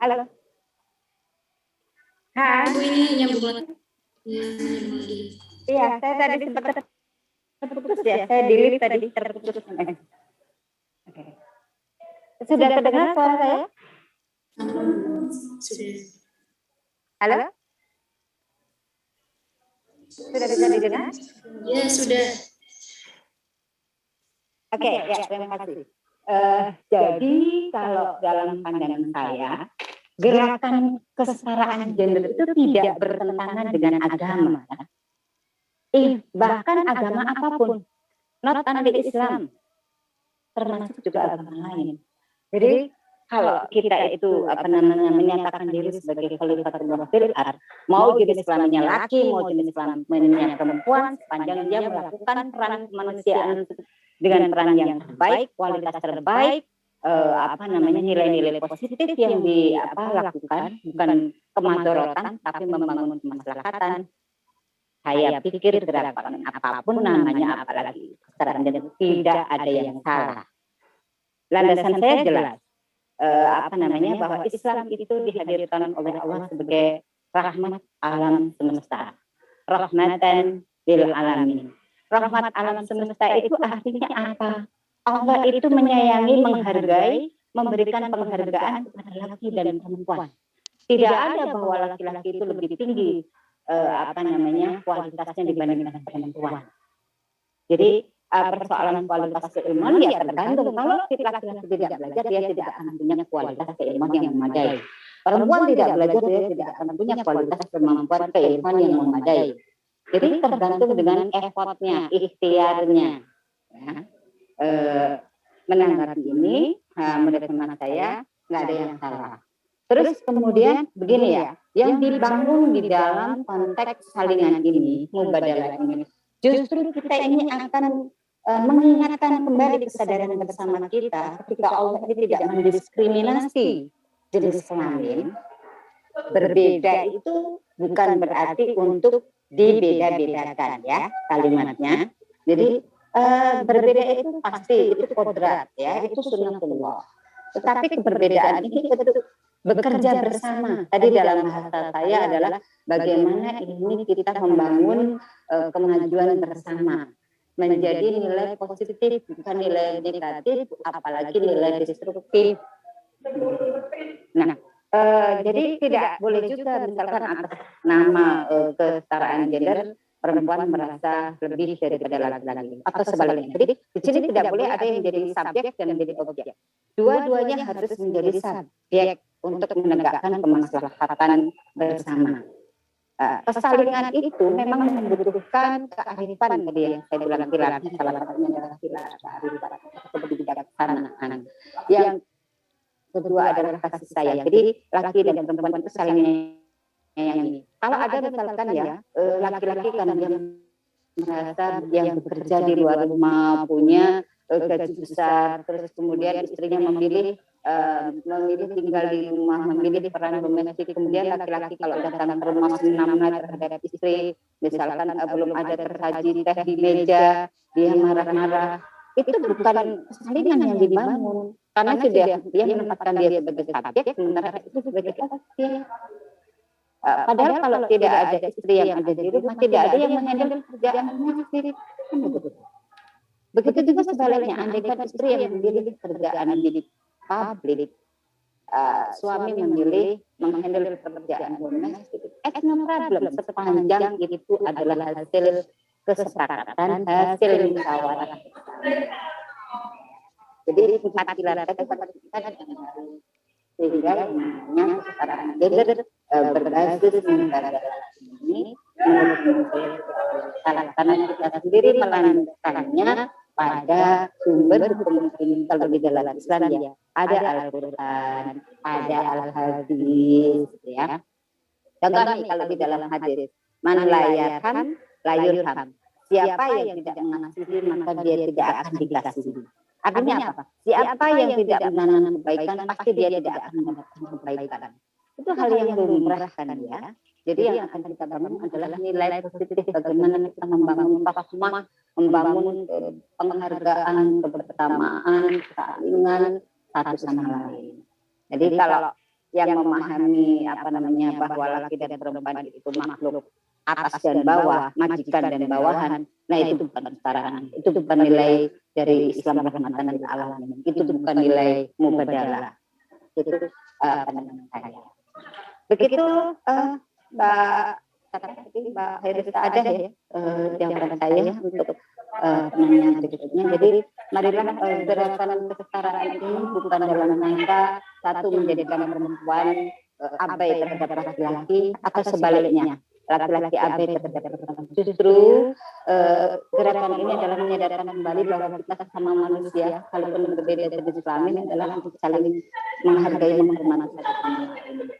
Halo. Hai. Ibu ini nyambung lagi. Iya, saya tadi sempat terputus ya. Saya delete tadi terputus. Oke. Sudah terdengar suara saya? Sudah. Halo? Sudah bisa didengar? Ya, sudah. Oke, ya, terima kasih. Jadi kalau dalam pandangan saya, gerakan kesetaraan gender itu tidak bertentangan dengan agama. Bahkan agama apapun, not only Islam, termasuk juga agama lain. Jadi kalau kita itu menyatakan diri sebagai khalifatullah fil ardh, mau jenis kelaminnya laki, mau jenis kelaminnya perempuan, sepanjang dia melakukan peran kemanusiaan dengan peran yang terbaik, kualitas terbaik, nilai-nilai positif yang dilakukan, bukan kemadorotan tapi membangun kemaslahatan. Saya pikir gerakan apapun namanya, apalagi kesetaraan gender, tidak ada yang salah. Landasan saya jelas, bahwa Islam itu dihadirkan oleh Allah sebagai rahmat alam semesta, rahmatan lil alamin. Rahmat alam semesta itu artinya apa? Allah itu menyayangi, menghargai, memberikan penghargaan kepada laki dan perempuan. Tidak ada bahwa laki-laki itu lebih tinggi kualitasnya dibandingkan perempuan. Jadi persoalan kualitas keilmuan ya tergantung. Kalau laki-laki tidak belajar, dia tidak akan punya kualitas keilmuan yang memadai. Perempuan tidak belajar, dia tidak akan punya kualitas kemampuan keilmuan yang memadai. Jadi tergantung dengan effortnya, ikhtiarnya. Ya. Menanggapi ini, menurut hemat saya nggak ada yang salah. Terus kemudian begini ya, yang dibangun di dalam konteks salingan ini, mubadalah ini, justru kita ini akan mengingatkan kembali kesadaran bersama kita ketika Allah ini tidak mendiskriminasi jenis kelamin. Berbeda itu bukan berarti untuk dibeda-bedakan ya kalimatnya. Jadi berbeda itu pasti itu kodrat ya, itu sunnatullah. Tetapi keberbedaan ini untuk bekerja bersama. Tadi dalam bahasa saya adalah bagaimana ini kita membangun kemajuan bersama menjadi nilai positif bukan nilai negatif, apalagi nilai destruktif. Nah, jadi tidak boleh juga misalkan atas nama kesetaraan gender perempuan merasa lebih daripada laki-laki atau sebaliknya. Jadi di sini tidak boleh ada yang jadi subjek dan menjadi objek. Dua-duanya harus menjadi subjek untuk menegakkan kemaslahatan bersama. Kesalingan itu memang membutuhkan kearifan tadi yang saya bilang laki-laki, salah satunya adalah kearifan seperti kebijaksanaan. Yang kedua adalah kasih sayang. Jadi laki dan perempuan itu saling menyayangi. Kalau ada misalkan ya laki-laki kan dia merasa yang bekerja di luar rumah punya gaji besar, terus kemudian istrinya memilih tinggal di rumah, memilih peran domestik. Kemudian laki-laki kalau datang ke rumah menamai terhadap istri, misalkan belum ada tersaji teh di meja, dia marah-marah. Itu bukan kesalingan yang dibangun, karena sudah dia menempatkan dia sebagai subjek, sementara itu sebagai objek. Padahal kalau tidak ada istri yang ada di rumah, tidak ada yang menghandle kerjaan rumah sendiri. Begitu juga sebaliknya, andaikan istri yang memilih kerjaan di publik, suami memilih menghandle pekerjaan domestik, it's no problem sepanjang itu adalah hasil kesepakatan, hasil musyawarah. Jadi empat pilar tadi sehingga namanya kesetaraan gender berbasis negara ini menurut saya karena kita sendiri melanjutkannya pada sumber hukum terlebih dalam Islam ya, ada Al-Quran, ada Al-Hadis ya. Contohnya kalau di dalam hadis, man layarham layurham, siapa yang tidak mengasihi maka dia tidak akan dikasihi. Artinya apa? Siapa yang tidak menanam kebaikan pasti dia tidak akan mendapatkan kebaikan. Itu hal yang lumrah kan ya. Jadi yang akan kita bangun adalah nilai positif, bagaimana kita membangun rahmah, membangun penghargaan, kebersamaan, kesalingan satu sama lain. Jadi kalau yang memahami bahwa laki dan perempuan itu makhluk atas dan bawah, majikan dan bawahan, nah itu bukan kesetaraan, itu bukan nilai dari Islam rahmatan lil alamin, itu bukan nilai mubadalah. Itu pandangan saya. Begitu Mbak Herisa ada ya jawaban saya untuk penanya berikutnya. Jadi marilah gerakan kesetaraan ini bukan dalam rangka satu menjadikan perempuan abai terhadap laki-laki atau sebaliknya laki-laki abai terhadap perempuan. Justru gerakan ini adalah menyadarkan kembali bahwa kita sesama manusia, kalaupun berbeda dari Islam, adalah untuk saling menghargai, menghormati satu sama lain.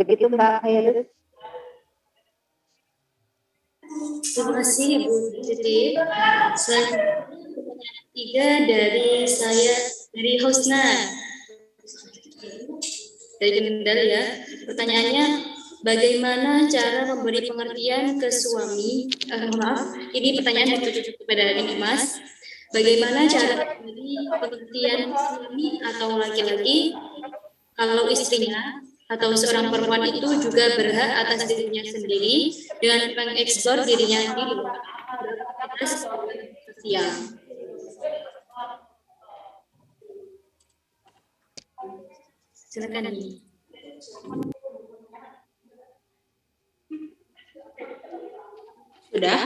Begitu Mbak Heru. Terima kasih Bu Titi. Selanjutnya pertanyaan 3 dari saya, dari Husna dari Kendal ya. Pertanyaannya, bagaimana cara memberi pengertian ke suami? Ini pertanyaan tertuju kepada ini Mas. Bagaimana cara memberi pengertian suami atau laki-laki kalau istrinya atau seorang perempuan itu juga berhak atas dirinya sendiri dengan mengeksplor dirinya sendiri atas sosial. Silakan ini. Sudah?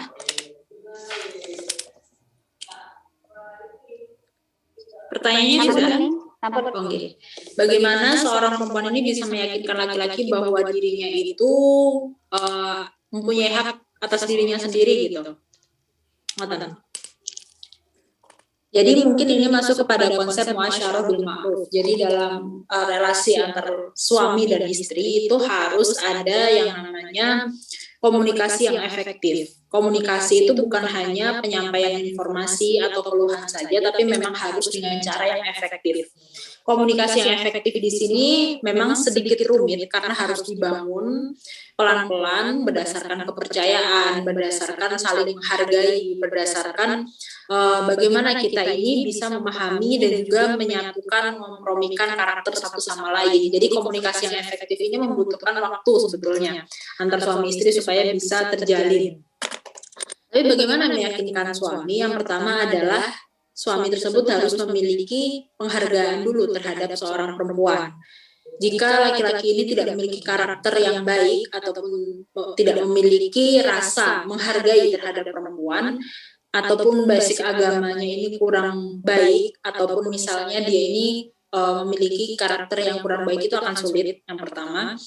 Pertanyaannya sudah? Oke. Bagaimana seorang perempuan ini bisa meyakinkan laki-laki bahwa dirinya itu mempunyai hak atas dirinya sendiri gitu? Jadi mungkin ini masuk kepada konsep muasyarah bil ma'ruf. Jadi dalam relasi antar suami dan istri itu harus ada yang namanya komunikasi yang efektif. Komunikasi itu bukan hanya penyampaian informasi atau keluhan saja, tapi memang harus dengan cara yang efektif. Komunikasi yang efektif di sini memang sedikit rumit karena harus dibangun pelan-pelan berdasarkan kepercayaan, berdasarkan saling menghargai, berdasarkan bagaimana kita ini bisa memahami dan juga menyatukan, mempromikan karakter satu sama lain. Jadi komunikasi yang efektif ini membutuhkan waktu sebetulnya antar suami istri supaya bisa terjalin. Tapi bagaimana meyakinkan suami? Yang pertama adalah suami tersebut harus memiliki penghargaan dulu terhadap seorang perempuan. Jika laki-laki ini tidak memiliki karakter yang baik ataupun tidak memiliki rasa menghargai terhadap perempuan, ataupun basic agamanya ini kurang baik, ataupun misalnya dia ini memiliki karakter yang kurang baik, itu akan sulit. Yang pertama.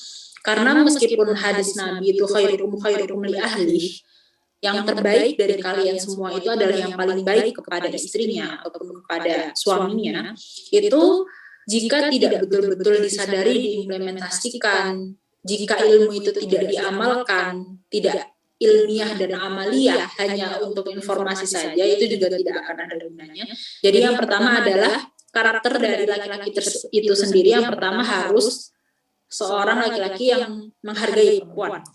Karena meskipun hadis Nabi itu khairukum li ahli, yang terbaik dari kalian semua itu adalah yang paling baik kepada istrinya ataupun kepada suaminya, itu jika tidak betul-betul disadari, diimplementasikan, jika ilmu itu tidak diamalkan, tidak ilmiah dan amaliyah, hanya untuk informasi saja, itu juga tidak akan ada gunanya. Jadi yang pertama adalah karakter dari laki-laki itu sendiri. Yang pertama harus seorang laki-laki yang menghargai perempuan.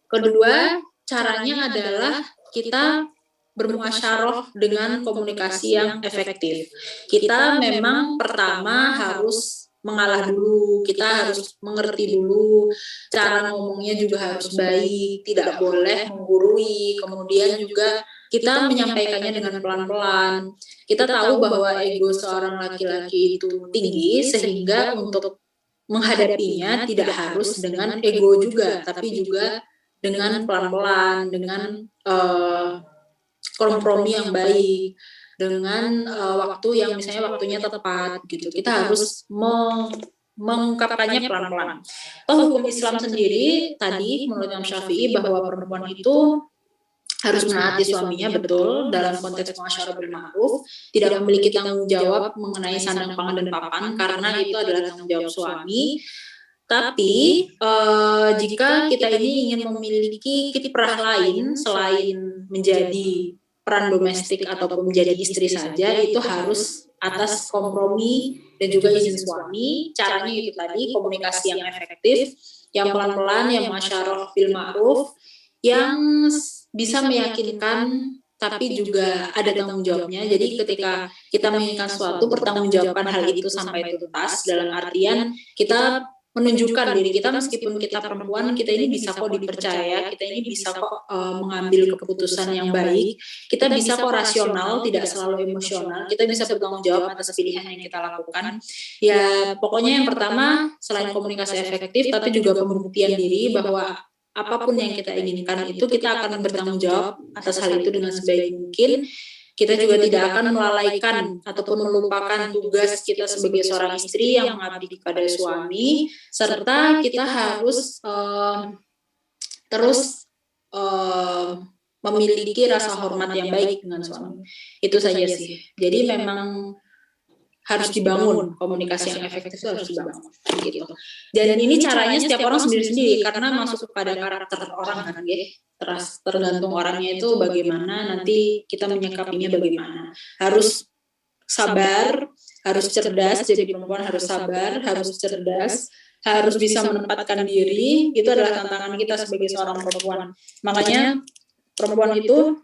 Kedua, caranya adalah kita bermuasyarah dengan komunikasi yang efektif. Kita memang pertama harus mengalah dulu, kita harus mengerti dulu, cara ngomongnya juga harus baik, tidak boleh menggurui, kemudian juga kita menyampaikannya dengan pelan-pelan. Kita tahu bahwa ego seorang laki-laki itu tinggi, sehingga untuk menghadapinya tidak harus dengan ego juga, tapi juga dengan pelan-pelan, dengan kompromi yang baik, dengan waktu yang misalnya waktunya tepat gitu. Kita harus mengungkapkannya pelan-pelan. Hukum Islam sendiri tadi menurut Imam Syafi'i bahwa perempuan itu harus menaati suaminya, betul, dalam konteks muasyarah bil ma'ruf, tidak memiliki tanggung jawab mengenai sandang pangan dan papan karena itu adalah tanggung jawab suami. Tapi jika kita ini ingin memiliki kiprah lain selain menjadi peran domestik ataupun menjadi istri saja, itu harus atas kompromi dan juga izin suami. Caranya itu tadi, komunikasi yang efektif, yang pelan-pelan, yang muasyarah bil ma'ruf, yang bisa meyakinkan tapi juga ada tanggung jawabnya. Jadi ketika kita menginginkan sesuatu, pertanggungjawaban hal itu sampai tuntas, dalam artian kita menunjukkan diri kita meskipun kita perempuan, kita ini bisa kok dipercaya, kita ini bisa kok mengambil keputusan yang baik, kita bisa kok rasional, tidak selalu emosional, kita bisa bertanggung jawab atas pilihan yang kita lakukan. Ya pokoknya yang pertama selain komunikasi efektif, tapi juga pembuktian diri bahwa apapun yang kita inginkan itu kita akan bertanggung jawab atas hal itu dengan sebaik mungkin. Kita juga tidak akan melalaikan ataupun melupakan tugas kita sebagai seorang istri yang mengabdi kepada suami, serta kita harus terus memiliki rasa hormat yang baik dengan suami. Itu saja sih. Jadi memang harus dibangun, komunikasi yang efektif itu harus dibangun gitu. Dan ini caranya setiap orang sendiri-sendiri karena masuk kepada karakter orang kan ya. Tergantung orangnya itu bagaimana, nanti kita menyikapinya bagaimana. Harus sabar, harus cerdas, jadi perempuan harus sabar, harus cerdas, harus bisa menempatkan diri. Itu adalah tantangan kita sebagai seorang perempuan. Makanya perempuan itu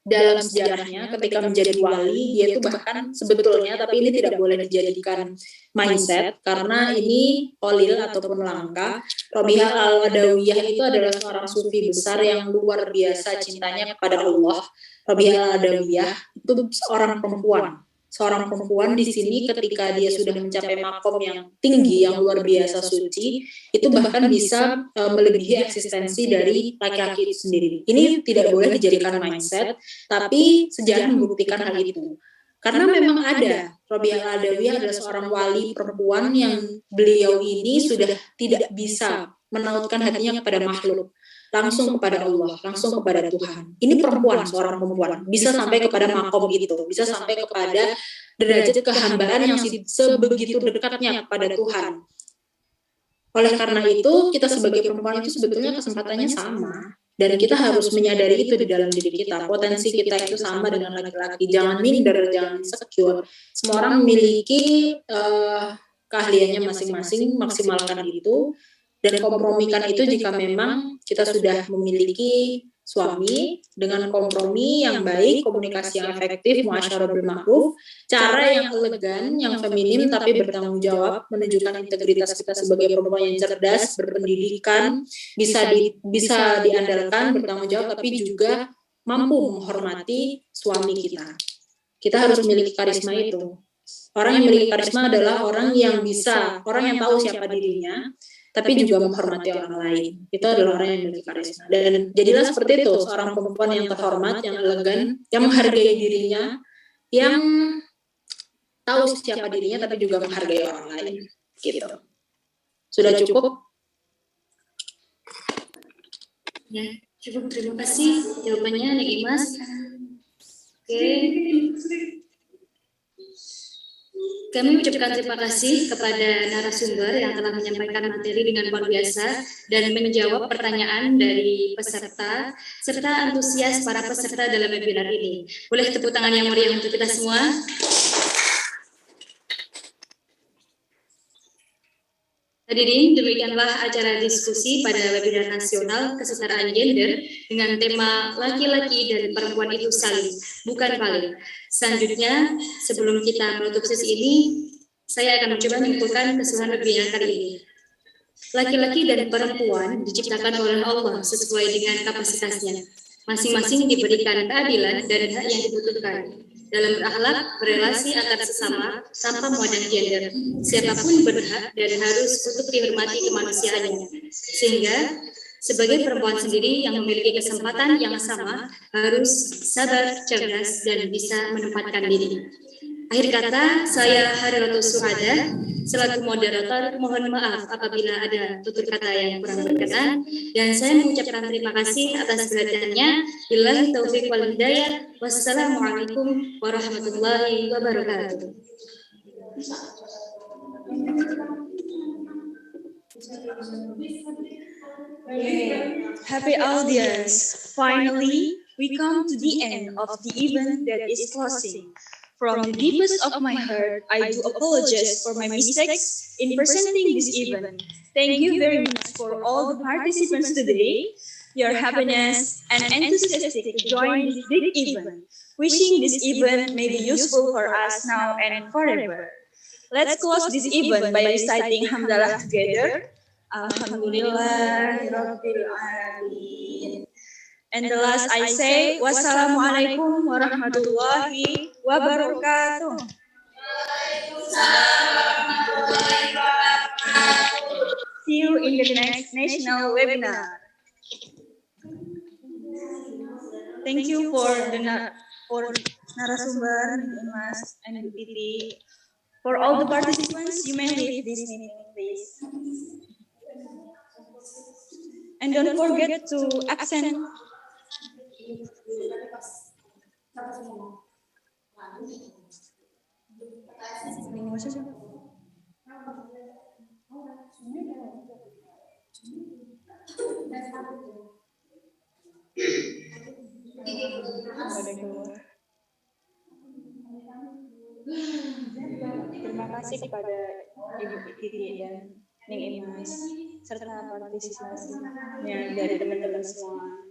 dalam sejarahnya ketika menjadi wali, dia itu bahkan sebetulnya, tapi ini tidak boleh dijadikan mindset karena ini qalil ataupun langka. Rabi'ah al-Adawiyah itu adalah seorang sufi besar yang luar biasa cintanya kepada Allah. Rabi'ah al-Adawiyah itu seorang perempuan di sini ketika dia sudah mencapai makom yang tinggi, yang luar biasa suci, itu bahkan bisa melebihi eksistensi dari laki-laki itu sendiri. Ini tidak boleh dijadikan mindset, tapi sejarah membuktikan hal itu. Karena memang ada, Rabi'ah al-Adawiyah adalah seorang wali perempuan yang beliau ini sudah tidak bisa menautkan hatinya kepada makhluk, langsung kepada Allah, langsung kepada Tuhan. Ini perempuan, seorang perempuan, bisa sampai kepada makom itu, bisa sampai kepada derajat kehambaan yang sebegitu dekatnya kepada Tuhan. Oleh karena itu, kita sebagai perempuan itu sebetulnya kesempatannya sama. Dan kita harus menyadari itu di dalam diri kita. Potensi kita itu sama dengan laki-laki. Jangan minder, jangan insecure. Semua orang memiliki keahliannya masing-masing, maksimalkan itu. Dan kompromikan itu jika memang kita sudah memiliki suami dengan kompromi yang baik, komunikasi yang efektif, muasyarah bil ma'ruf, cara yang elegan, yang feminim tapi bertanggung jawab, menunjukkan integritas kita sebagai perempuan yang cerdas, berpendidikan, bisa diandalkan, bertanggung jawab tapi juga mampu menghormati suami kita. Kita harus memiliki karisma itu. Orang yang memiliki karisma adalah orang yang tahu siapa dirinya, tapi juga menghormati orang lain. Itu adalah orang yang memiliki karisma. Dan jadilah seperti itu, seorang perempuan yang terhormat, yang elegan, yang menghargai dirinya, yang tahu siapa dirinya, tapi juga menghargai orang lain. Gitu. Sudah cukup? Ya, cukup. Terima kasih jawabannya, Nek Imas. Oke. Kami ucapkan terima kasih kepada narasumber yang telah menyampaikan materi dengan luar biasa dan menjawab pertanyaan dari peserta serta antusias para peserta dalam webinar ini. Boleh tepuk tangan yang meriah untuk kita semua. Hadirin, demikianlah acara diskusi pada webinar nasional kesetaraan gender dengan tema laki-laki dan perempuan itu saling, bukan paling. Selanjutnya, sebelum kita menutup sesi ini, saya akan mencoba menyimpulkan keseluruhan webinar kali ini. Laki-laki dan perempuan diciptakan oleh Allah sesuai dengan kapasitasnya. Masing-masing diberikan keadilan dan hak yang dibutuhkan. Dalam berakhlak, berelasi antar sesama tanpa memandang gender. Siapapun berhak dan harus untuk dihormati kemanusiaannya. Sehingga sebagai perempuan sendiri yang memiliki kesempatan yang sama harus sabar, cerdas, dan bisa menempatkan diri. Akhir kata, saya Harilatul Suhada, selaku moderator, mohon maaf apabila ada tutur kata yang kurang berkenan, dan saya mengucapkan terima kasih atas perhatiannya. Billahi taufiq wal hidayah. Wassalamualaikum warahmatullahi wabarakatuh. Happy audience! Finally, we come to the end of the event that is closing. From the deepest of my heart, I do apologize for my mistakes in presenting this event. Thank you very much for all the participants today, your happiness and enthusiastic to join this big event. Wishing this event may be useful for us now and forever. Let's close this event by reciting Hamdalah together. Alhamdulillahirabbil alamin. And the last I say, wassalamualaikum warahmatullahi wabarakatuh. See you in the next national webinar. Thank you for narasumber, Mas, and Titi. For all the participants, you may leave this meeting, please. And don't forget to accent. Terima kasih kepada Ibu Titi dan Ning Imas serta partisipasinya dari teman-teman semua.